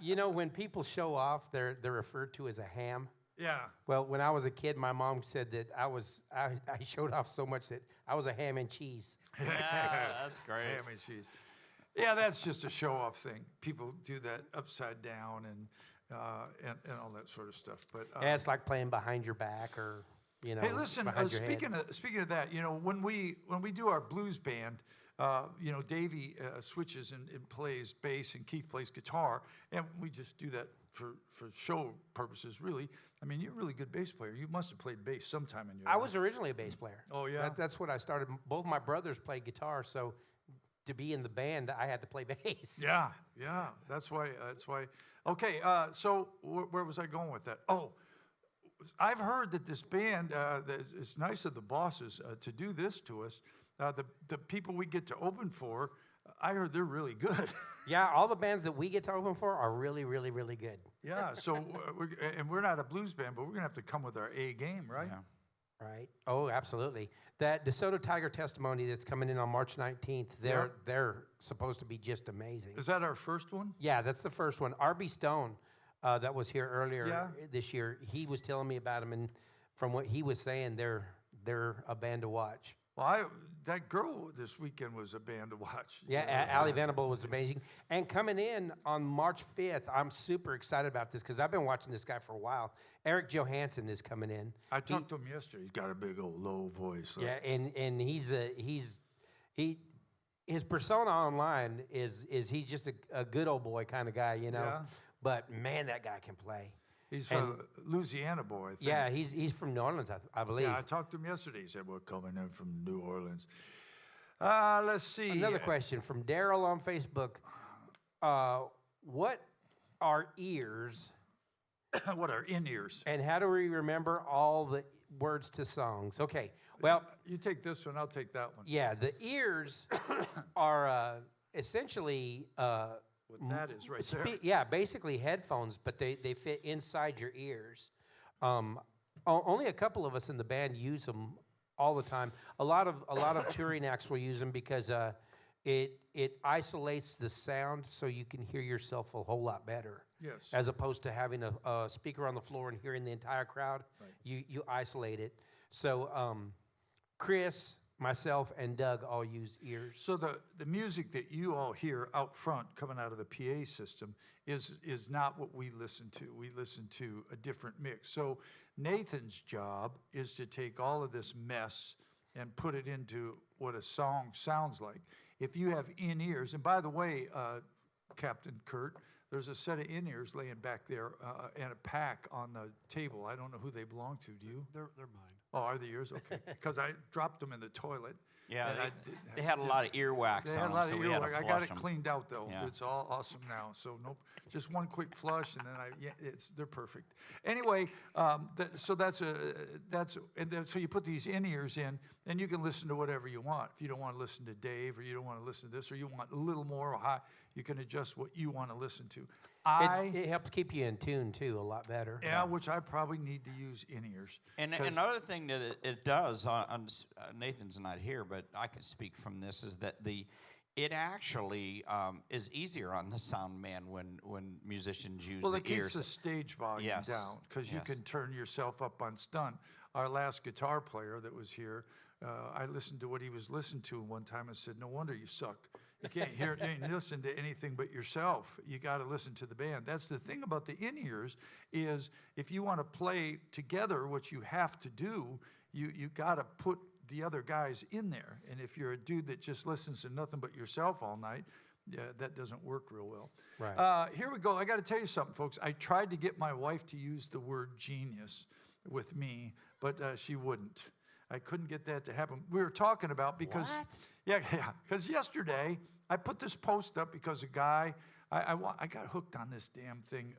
you know when people show off, they're referred to as a ham. Yeah. Well, when I was a kid, my mom said that I showed off so much that I was a ham and cheese. Yeah, that's great. Ham and cheese. Yeah, that's just a show-off thing. People do that upside down and all that sort of stuff. But Yeah, it's like playing behind your back, or hey, listen. behind your Speaking head. of that, when we do our blues band, Davey switches and plays bass, and Keith plays guitar, and we just do that for show purposes, really. I mean, you're a really good bass player. You must have played bass sometime in your I life. was originally a bass player. Oh, yeah? That's what I started. Both my brothers played guitar, so to be in the band, I had to play bass. Yeah, that's why. Okay, so where was I going with that? Oh, I've heard that this band, it's nice of the bosses to do this to us. The people we get to open for, I heard they're really good. Yeah, all the bands that we get to open for are really, really, really good. Yeah, so we're not a blues band, but we're gonna have to come with our A game, right? Yeah. Right. Oh, absolutely. That DeSoto Tiger Testimony that's coming in on March 19th, they're supposed to be just amazing. Is that our first one? Yeah, that's the first one. R.B. Stone, that was here earlier this year, he was telling me about them, and from what he was saying, they're a band to watch. Well, that girl this weekend was a band to watch. Yeah, Allie Venable was amazing. And coming in on March 5th, I'm super excited about this because I've been watching this guy for a while. Eric Johansson is coming in. I talked to him yesterday. He's got a big old low voice. Yeah, and his persona online is he's just a good old boy kind of guy, you know. Yeah. But man, that guy can play. He's from Louisiana boy, I think. Yeah, he's from New Orleans, I believe. Yeah, I talked to him yesterday. He said, we're coming in from New Orleans. Let's see. Another question from Daryl on Facebook. What are ears, What are in-ears? and how do we remember all the words to songs? Okay, well, You take this one, I'll take that one. yeah, the ears are essentially... What that is right there. Yeah, basically headphones, but they fit inside your ears. Only a couple of us in the band use them all the time. A lot of touring acts will use them because it isolates the sound so you can hear yourself a whole lot better. Yes. As opposed to having a speaker on the floor and hearing the entire crowd, Right. you isolate it. So Chris, myself, and Doug all use ears. So the music that you all hear out front coming out of the PA system is not what we listen to. We listen to a different mix. So Nathan's job is to take all of this mess and put it into what a song sounds like. If you have in-ears, and by the way, Captain Kurt, there's a set of in-ears laying back there and a pack on the table. I don't know who they belong to. Do you? They're mine. Oh, are they yours? Okay. Because I dropped them in the toilet. Yeah, and they had a lot of earwax They on had a them, lot so of we had to earwax. I got flush it them. cleaned out though. Yeah. It's all awesome now. So nope, just one quick flush and then they're perfect. Anyway, so so you put these in-ears in, and you can listen to whatever you want. If you don't want to listen to Dave, or you don't want to listen to this, or you want a little more or high, you can adjust what you want to listen to. It helps keep you in tune too a lot better. Which I probably need to use in-ears. And 'Cause- another thing that it does, Nathan's not here, but I can speak from this, is that it actually is easier on the sound man when musicians use Well, the it keeps ears. the stage volume Yes, down because you yes. can turn yourself up on stunt. Our last guitar player that was here, I listened to what he was listening to one time and said, "No wonder you suck. You can't hear, you ain't listen to anything but yourself. You got to listen to the band." That's the thing about the in-ears is if you want to play together, what you have to do, you got to put the other guys in there. And if you're a dude that just listens to nothing but yourself all night, that doesn't work real well. Right. Here we go. I got to tell you something, folks. I tried to get my wife to use the word genius with me, but she wouldn't. I couldn't get that to happen. We were talking about because because yesterday I put this post up because a guy I got hooked on this damn thing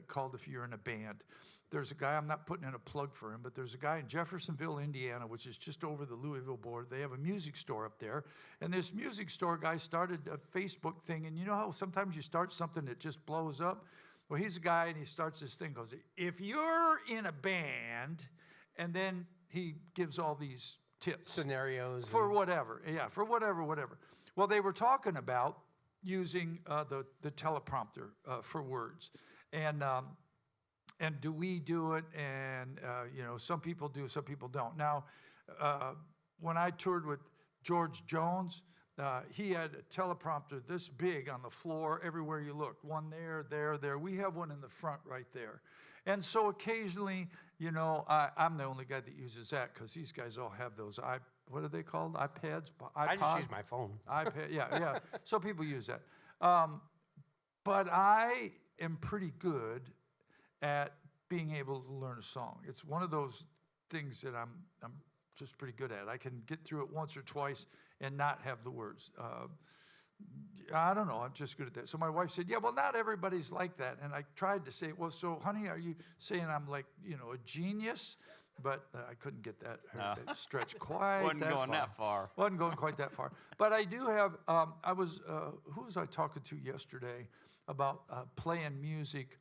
called If You're in a Band. There's a guy, I'm not putting in a plug for him, but there's a guy in Jeffersonville, Indiana, which is just over the Louisville border. They have a music store up there. And this music store guy started a Facebook thing. And you know how sometimes you start something that just blows up? Well, he's a guy, and he starts this thing, goes, "If you're in a band," and then he gives all these tips. Scenarios. For whatever, for whatever. Well, they were talking about using the teleprompter for words. And do we do it? And, some people do, some people don't. Now, when I toured with George Jones, he had a teleprompter this big on the floor everywhere you looked. One there. We have one in the front right there. And so occasionally, I'm the only guy that uses that because these guys all have those, what are they called? iPads? I just iPod? use my phone. iPad, yeah. So people use that. But I am pretty good at being able to learn a song. It's one of those things that I'm just pretty good at. I can get through it once or twice and not have the words. I don't know. I'm just good at that. So my wife said, yeah, well, not everybody's like that. And I tried to say, well, so honey, are you saying I'm like, a genius? But I couldn't get that stretch quite Wasn't that going far. that far. Wasn't going quite that far. But I do have, who was I talking to yesterday about playing music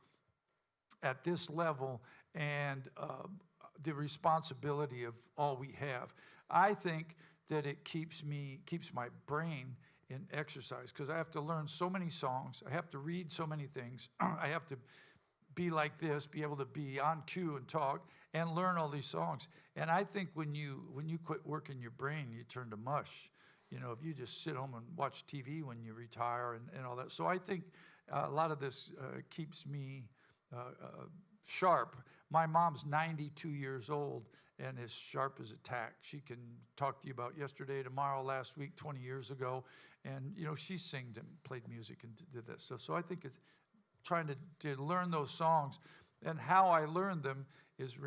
at this level and the responsibility of all we have. I think that it keeps my brain in exercise because I have to learn so many songs. I have to read so many things. I have to be like this, be able to be on cue and talk and learn all these songs. And I think when you quit working your brain, you turn to mush. If you just sit home and watch TV when you retire and all that. So I think a lot of this keeps me sharp. My mom's 92 years old and as sharp as a tack. She can talk to you about yesterday, tomorrow, last week, 20 years ago. And, she sings and played music and did that stuff. So I think it's trying to learn those songs. And how I learned them is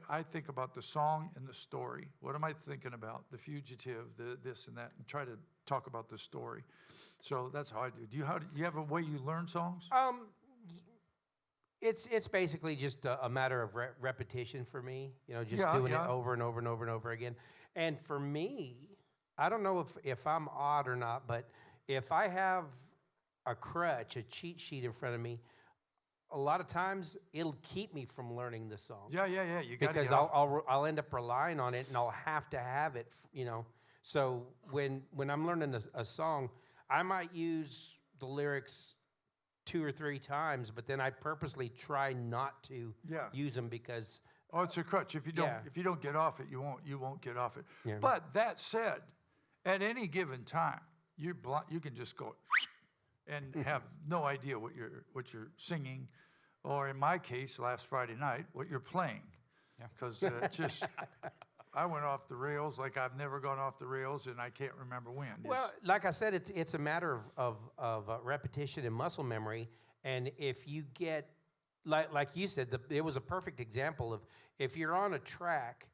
I think about the song and the story. What am I thinking about? The fugitive, this and that, and try to talk about the story. So that's how I do. Do you have a way you learn songs? It's basically just a matter of repetition for me. Doing it over and over and over and over again. And for me, I don't know if I'm odd or not, but if I have a crutch, a cheat sheet in front of me, a lot of times it'll keep me from learning the song. Yeah. You got Because I'll end up relying on it, and I'll have to have it. So when I'm learning a song, I might use the lyrics 2 or 3 times, but then I purposely try not to use them because. Oh, it's a crutch. If you don't get off it, you won't get off it. Yeah. But that said, at any given time, you can just go and have no idea what you're singing, or in my case, last Friday night, what you're playing, because I went off the rails like I've never gone off the rails, and I can't remember when. Well, like I said, it's a matter of repetition and muscle memory, and if you get like you said, it was a perfect example of if you're on a track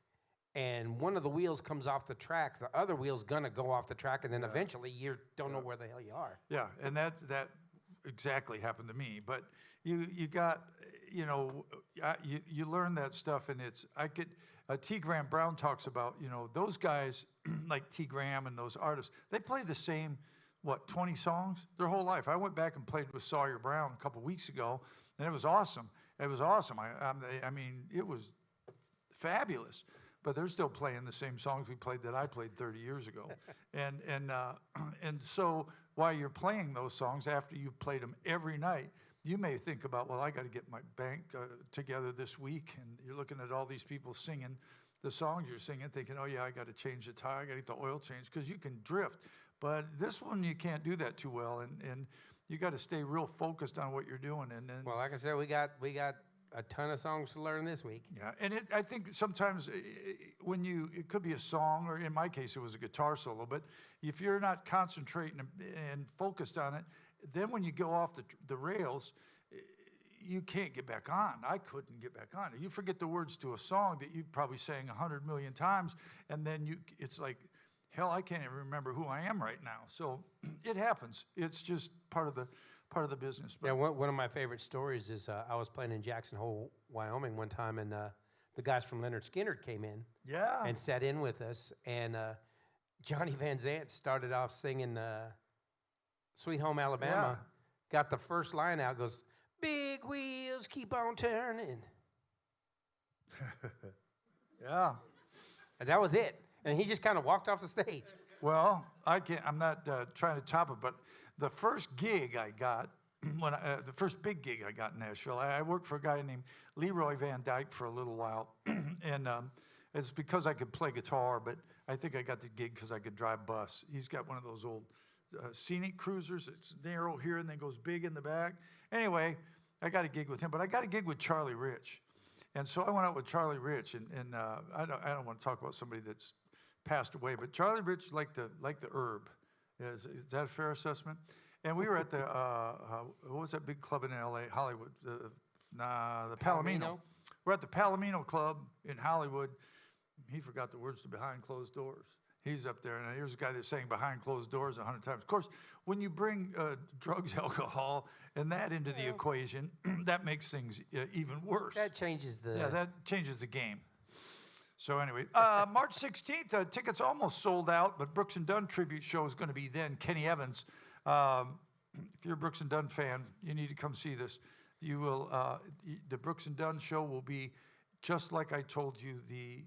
and one of the wheels comes off the track, the other wheel's gonna go off the track, and then eventually you don't know where the hell you are. Yeah, and that exactly happened to me. But you got, you learn that stuff, and T. Graham Brown talks about, those guys like T. Graham and those artists, they play the same, 20 songs their whole life. I went back and played with Sawyer Brown a couple weeks ago, and it was awesome. It was awesome. I mean, it was fabulous. But they're still playing the same songs that I played 30 years ago. And so while you're playing those songs, after you've played them every night, you may think about, well, I got to get my bank together this week. And you're looking at all these people singing the songs you're singing, thinking, oh, yeah, I got to change the tire. I got to get the oil changed, because you can drift. But this one, you can't do that too well. And you got to stay real focused on what you're doing. And then, well, like I said, we got a ton of songs to learn this week. yeah, and I think sometimes it could be a song, or in my case, it was a guitar solo, but if you're not concentrating and focused on it, then when you go off the rails, you can't get back on. I couldn't get back on. You forget the words to a song that you probably sang 100 million times, and then it's like, hell, I can't even remember who I am right now. So it happens. It's just part of the business. But yeah, one of my favorite stories is I was playing in Jackson Hole, Wyoming one time, and the guys from Leonard Skinner came in and sat in with us, and Johnny Van Zant started off singing Sweet Home Alabama, got the first line out, goes, big wheels keep on turning. Yeah. And that was it. And he just kind of walked off the stage. Well, I'm not trying to top it, but the first gig I got, the first big gig I got in Nashville, I worked for a guy named Leroy Van Dyke for a little while, and it's because I could play guitar, but I think I got the gig because I could drive bus. He's got one of those old scenic cruisers. It's narrow here and then goes big in the back. Anyway, I got a gig with him, but I got a gig with Charlie Rich. And so I went out with Charlie Rich, and I don't want to talk about somebody that's passed away, but Charlie Rich liked the herb. Is that a fair assessment? And we were at the, what was that big club in L.A., Hollywood? The Palomino. We're at the Palomino Club in Hollywood. He forgot the words to Behind Closed Doors. He's up there, and here's a guy that sang Behind Closed Doors 100 times. Of course, when you bring drugs, alcohol, and that into the equation, that makes things even worse. That changes the... Yeah, that changes the game. So anyway, March 16th, tickets almost sold out, but Brooks and Dunn tribute show is going to be then. Kenny Evans. If you're a Brooks and Dunn fan, you need to come see this. You will. The Brooks and Dunn show will be just like I told you the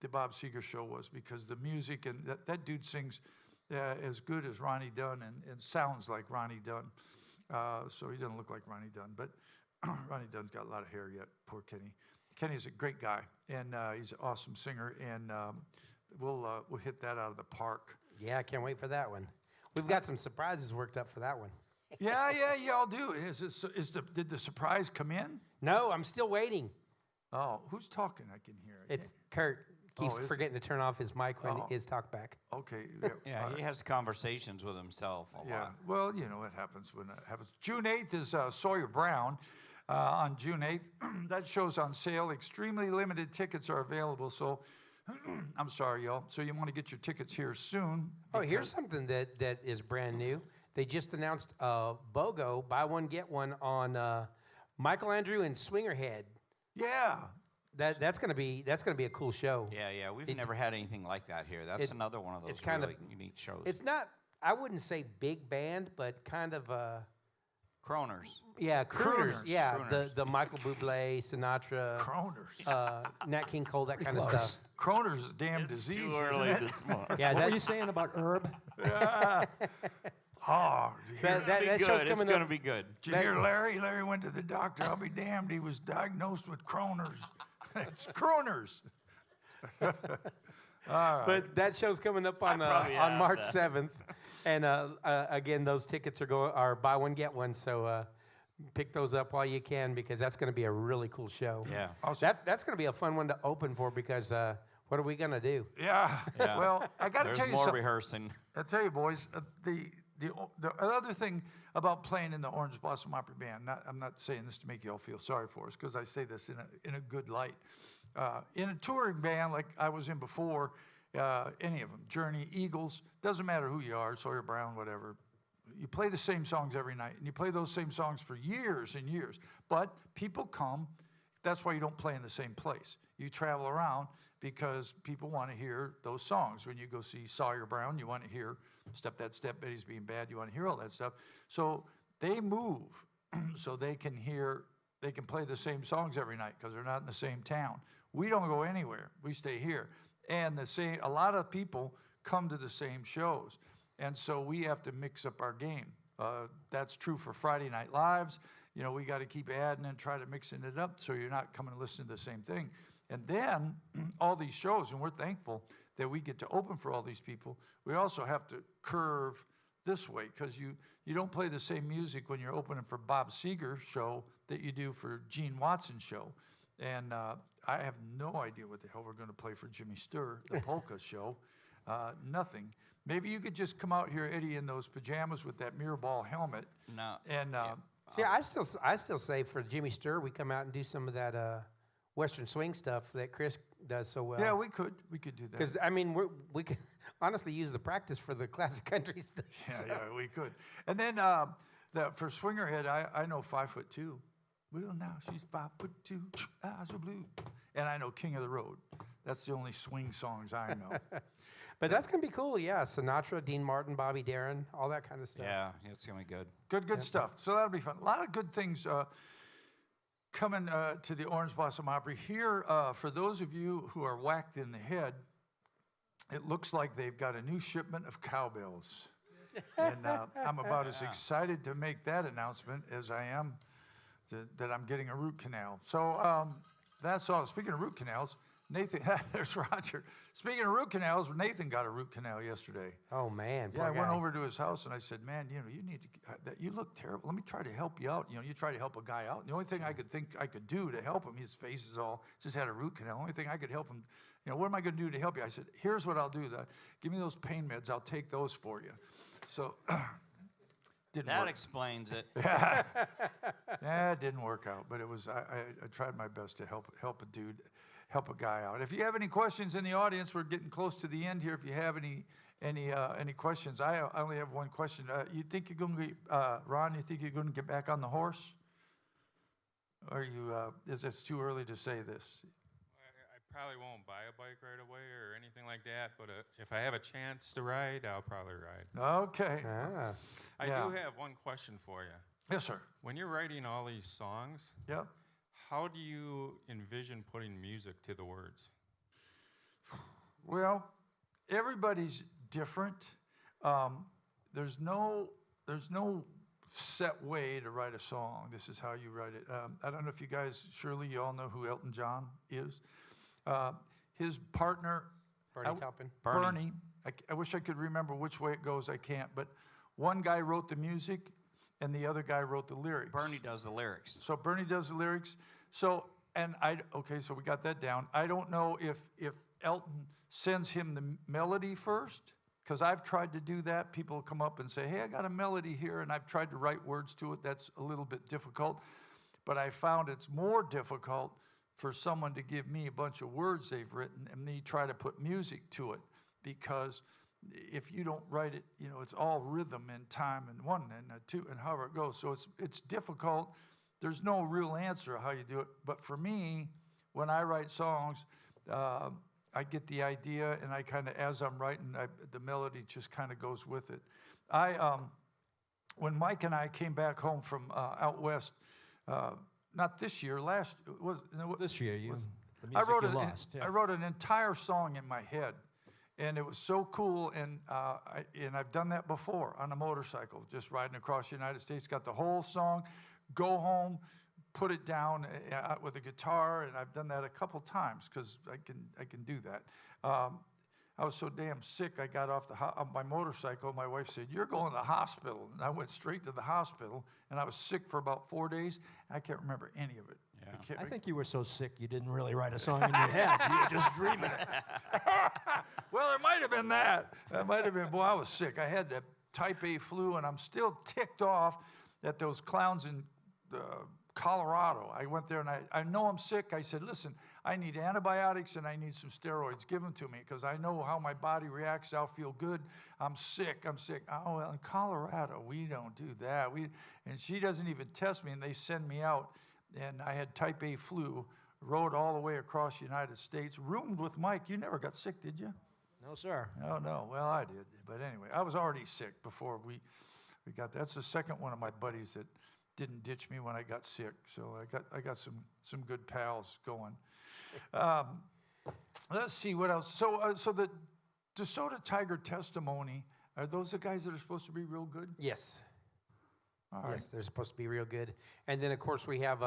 Bob Seger show was, because the music and that dude sings as good as Ronnie Dunn and sounds like Ronnie Dunn. So he doesn't look like Ronnie Dunn, but Ronnie Dunn's got a lot of hair yet. Poor Kenny. Kenny's a great guy, and he's an awesome singer, and we'll hit that out of the park. Yeah, I can't wait for that one. We've got some surprises worked up for that one. Yeah, y'all do. Did the surprise come in? No, I'm still waiting. Oh, who's talking? I can hear it. It's Kurt. Keeps is forgetting to turn off his mic when his talk back. Okay. Yeah, he has conversations with himself a Yeah. lot. Well, you know, it happens when it happens. June 8th is Sawyer Brown. On June 8th, that show's on sale. Extremely limited tickets are available. So, I'm sorry, y'all. So you want to get your tickets here soon. Oh, here's something that is brand new. They just announced BOGO, buy one, get one, on Michael Andrew and Swingerhead. Yeah. That's gonna be a cool show. Yeah, we've never had anything like that here. That's another one of those really unique shows. It's not, I wouldn't say big band, but kind of Kroners. yeah, crooners. Crooners. Yeah, Crooners. the Michael Bublé, Sinatra, Kroners. Nat King Cole, that kind of close. stuff. Kroners is a damn disease. Isn't it? this morning. Yeah, What were you saying about herb? Oh, did you hear, that show's It's coming going to up. be good. did you hear Larry? Larry went to the doctor. I'll be damned. He was diagnosed with Kroners. It's Kroners. But that show's coming up on probably on have March that. 7th, and again, those tickets are buy one get one. So pick those up while you can, because that's going to be a really cool show. Yeah. Awesome. That's going to be a fun one to open for, because what are we going to do? Yeah. Yeah. Well, I got to There's tell you more something. rehearsing. I'll tell you, boys, the other thing about playing in the Orange Blossom Opry Band, I'm not saying this to make you all feel sorry for us, because I say this in a good light. In a touring band like I was in before, any of them, Journey, Eagles, doesn't matter who you are, Sawyer Brown, whatever, you play the same songs every night, and you play those same songs for years and years. But people come, that's why you don't play in the same place. You travel around because people want to hear those songs. When you go see Sawyer Brown, you want to hear Step That Step, Betty's Being Bad, you want to hear all that stuff. So they move so they can play the same songs every night, because they're not in the same town. We don't go anywhere. We stay here. And a lot of people come to the same shows. And so we have to mix up our game. That's true for Friday Night Lives. You know, we got to keep adding and try to mixing it up so you're not coming to listen to the same thing. And then all these shows, and we're thankful that we get to open for all these people, we also have to curve this way, because you don't play the same music when you're opening for Bob Seger's show that you do for Gene Watson's show. And I have no idea what the hell we're going to play for Jimmy Sturr, the polka show. Nothing. Maybe you could just come out here, Eddie, in those pajamas with that mirror ball helmet. No. And See, I still say for Jimmy Sturr, we come out and do some of that Western swing stuff that Chris does so well. yeah, we could do that. Because I mean, we could honestly use the practice for the classic country stuff. Yeah, we could. And then for Swingerhead, I know 5'2". Well, now she's 5'2", eyes are blue. And I know King of the Road. That's the only swing songs I know. But that's gonna be cool, yeah. Sinatra, Dean Martin, Bobby Darin, all that kind of stuff. Yeah, it's going to be good. Good stuff. So that'll be fun. A lot of good things coming to the Orange Blossom Opry. Here, for those of you who are whacked in the head, it looks like they've got a new shipment of cowbells. And I'm about as excited to make that announcement as I am that I'm getting a root canal. So that's all. Speaking of root canals, Nathan, there's Roger. Speaking of root canals, Nathan got a root canal yesterday. Oh man, Yeah, poor I went guy. over to his house and I said, man, you know, you need to, you look terrible. Let me try to help you out. You know, you try to help a guy out. The only thing I could think I could do to help him, his face is all, just had a root canal. The only thing I could help him, you know, what am I going to do to help you? I said, here's what I'll do. Give me those pain meds. I'll take those for you. So, didn't That work. explains it. Yeah, it didn't work out, but it was, I tried my best to help a dude, help a guy out. If you have any questions in the audience, we're getting close to the end here. If you have any questions, I only have one question. You think you're going to be, Ron, you think you're going to get back on the horse? Or is it too early to say this? I probably won't buy a bike right away or anything like that, but if I have a chance to ride, I'll probably ride. Okay. Ah. I Yeah. do have one question for you. Yes, sir. When you're writing all these songs, Yeah. how do you envision putting music to the words? Well, everybody's different. There's no set way to write a song. This is how you write it. I don't know if you guys, surely you all know who Elton John is. His partner, Bernie Taupin. Bernie. I wish I could remember which way it goes. I can't. But one guy wrote the music, and the other guy wrote the lyrics. Bernie does the lyrics. So Bernie does the lyrics. So so we got that down. I don't know if Elton sends him the melody first, because I've tried to do that. People come up and say, hey, I got a melody here, and I've tried to write words to it. That's a little bit difficult. But I found it's more difficult for someone to give me a bunch of words they've written and me try to put music to it, because if you don't write it, you know, it's all rhythm and time and one and a two and however it goes. So it's difficult. There's no real answer how you do it. But for me, when I write songs, I get the idea, and I kind of, as I'm writing, the melody just kind of goes with it. When Mike and I came back home from out west, not this year, This year, the music I wrote you an, lost. Yeah. I wrote an entire song in my head, and it was so cool. And I've done that before on a motorcycle, just riding across the United States. Got the whole song, go home, put it down with a guitar, and I've done that a couple times because I can do that. I was so damn sick, I got off my motorcycle. My wife said, you're going to the hospital. And I went straight to the hospital, and I was sick for about 4 days. I can't remember any of it. Yeah. I think you were so sick you didn't really write a song in your head. You were just dreaming it. Well, there might have been that. That might have been, boy, I was sick. I had that type A flu, and I'm still ticked off at those clowns in Colorado. I went there, and I know I'm sick. I said, listen, I need antibiotics, and I need some steroids. Give them to me, because I know how my body reacts. I'll feel good. I'm sick. Oh, well, in Colorado, we don't do that. And she doesn't even test me, and they send me out. And I had type A flu, rode all the way across the United States, roomed with Mike. You never got sick, did you? No, sir. Oh, no. Well, I did. But anyway, I was already sick before we got that. That's the second one of my buddies that didn't ditch me when I got sick. So I got some good pals going. Let's see what else. So the DeSoto Tiger Testimony, are those the guys that are supposed to be real good? Yes. All right. Yes, they're supposed to be real good. And then, of course, we have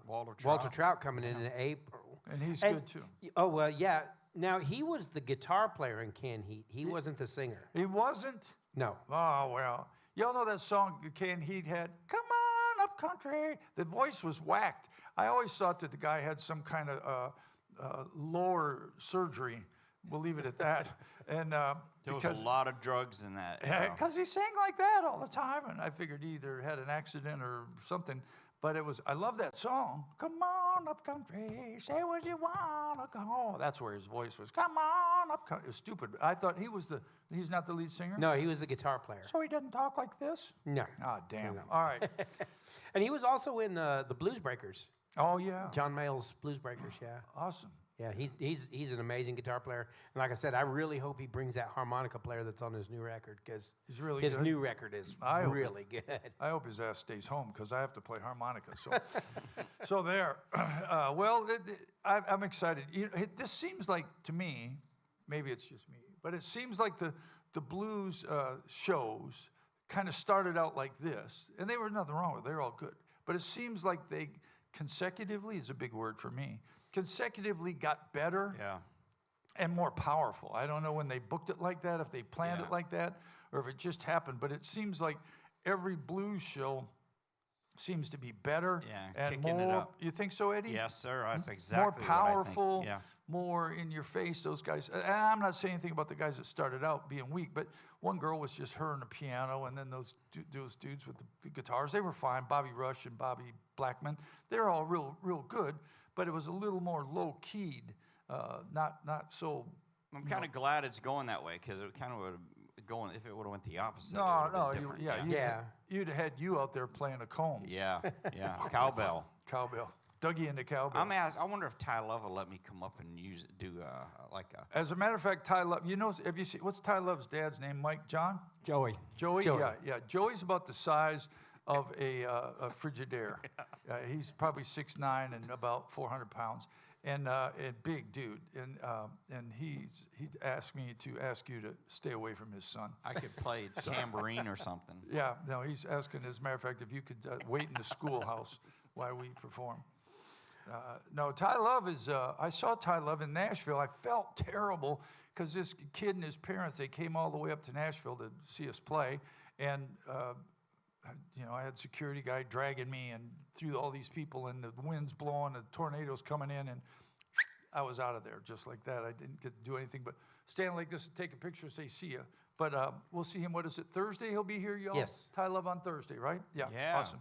Walter Trout coming in April. And he's good too. Oh, well, yeah. Now, he was the guitar player in Can Heat. He wasn't the singer. He wasn't? No. Oh, well. Y'all know that song Can Heat had, come on up country. The voice was whacked. I always thought that the guy had some kind of lower surgery. We'll leave it at that. And There was a lot of drugs in that. because he sang like that all the time, and I figured he either had an accident or something. But I love that song. Come on up country, say what you want to go. That's where his voice was. Come on up country. It was stupid. I thought he's not the lead singer? No, he was the guitar player. So he doesn't talk like this? No. Ah, damn. No. All right. And he was also in the Blues Breakers. Oh, yeah. John Mayall's Blues Breakers, yeah. Awesome. Yeah, he's an amazing guitar player. And like I said, I really hope he brings that harmonica player that's on his new record, because He's really his good. new record is I hope really good. I hope his ass stays home, because I have to play harmonica. So there. Well, I'm excited. This seems like, to me, maybe it's just me, but it seems like the blues shows kind of started out like this. And there was nothing wrong with it. They're all good. But it seems like they consecutively is a big word for me. consecutively got better Yeah. and more powerful. I don't know when they booked it like that, if they planned it like that, or if it just happened. But it seems like every blues show seems to be better and kicking it more. up. You think so, Eddie? Yes, sir. That's exactly More what I powerful, think. Yeah. more in your face. Those guys. And I'm not saying anything about the guys that started out being weak, but one girl was just her and the piano, and then those dudes with the guitars. They were fine. Bobby Rush and Bobby Blackman. They're all real good, but it was a little more low keyed, not so. I'm kind of glad it's going that way because it kind of would have going if it would have went the opposite. it No, would've been no, different. you'd have had you out there playing a comb, Yeah, cowbell. cowbell, Dougie into cowbell. I wonder if Ty Love will let me come up and do like a. As a matter of fact, Ty Love, have you seen, what's Ty Love's dad's name, Mike? John? Joey. Joey? Joey. Yeah. Joey's about the size of a Frigidaire. He's probably 6'9" and about 400 pounds. And big dude, and he asked me to ask you to stay away from his son. I could play tambourine or something. Yeah, no, he's asking, as a matter of fact, if you could wait in the schoolhouse while we perform. No, Ty Love is, I saw Ty Love in Nashville. I felt terrible because this kid and his parents, they came all the way up to Nashville to see us play. And, I had security guy dragging me and through all these people and the wind's blowing, the tornadoes coming in, and I was out of there just like that. I didn't get to do anything but stand like this and take a picture and say, see ya. But we'll see him, what is it, Thursday he'll be here, y'all? Yes. Ty Love on Thursday, right? Yeah. Yeah. Awesome.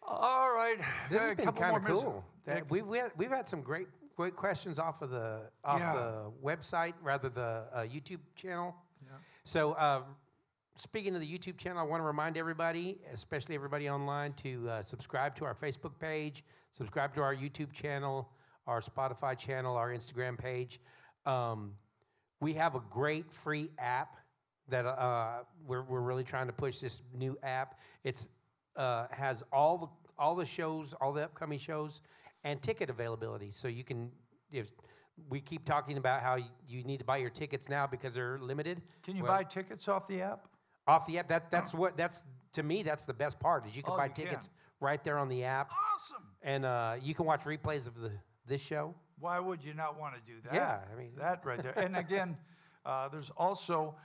All right. This has A been couple kind more of minutes. cool. Yeah. We've had some great questions off the website, rather the YouTube channel. Yeah. So speaking of the YouTube channel, I want to remind everybody, especially everybody online, to subscribe to our Facebook page, subscribe to our YouTube channel, our Spotify channel, our Instagram page. We have a great free app that we're really trying to push. This new app. It's has all the shows, all the upcoming shows, and ticket availability. So you can, if we keep talking about how you need to buy your tickets now because they're limited. Can you buy tickets off the app? Off the app? That's to me, that's the best part, is you can buy tickets right there on the app. Awesome. And you can watch replays of this show. Why would you not want to do that? Yeah, I mean that right there. And again, there's also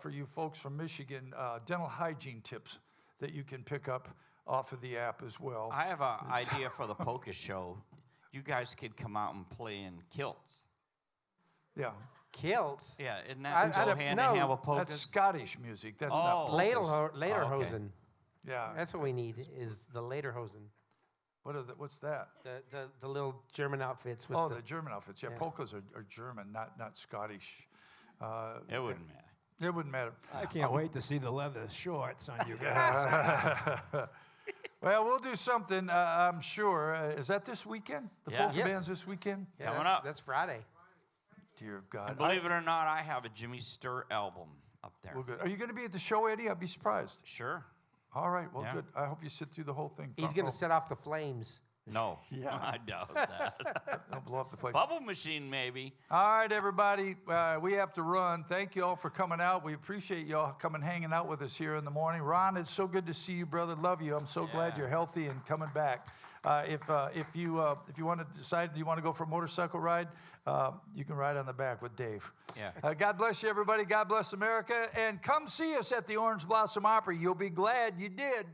for you folks from Michigan, dental hygiene tips that you can pick up off of the app as well. I have an idea for the polka show. You guys could come out and play in kilts. Yeah. kilts. Yeah, isn't that go hand in hand with polkas? That's Scottish music. That's not Oh. polkas. Lederhosen. Yeah. That's what we need, is the Lederhosen. What's that? The little German outfits with The German outfits. Yeah, polkas are German, not Scottish. It wouldn't matter. It wouldn't matter. I can't wait to see the leather shorts on you guys. Well, we'll do something, I'm sure. Is that this weekend? The Yes. polka Yes. band's this weekend? Yeah, Coming that's- up. That's Friday. Dear God. And believe it or not, I have a Jimmy Sturr album up there. Well, good. Are you going to be at the show, Eddie? I'd be surprised. Sure. All right. Well, Yeah. good. I hope you sit through the whole thing. He's front going row. to set off the flames. No. Yeah. I doubt that. Don't blow up the place. Bubble machine, maybe. All right, everybody. We have to run. Thank you all for coming out. We appreciate you all coming, hanging out with us here in the morning. Ron, it's so good to see you, brother. Love you. I'm so glad you're healthy and coming back. If you want to decide you want to go for a motorcycle ride, you can ride on the back with Dave. Yeah. God bless you, everybody. God bless America. And come see us at the Orange Blossom Opry. You'll be glad you did.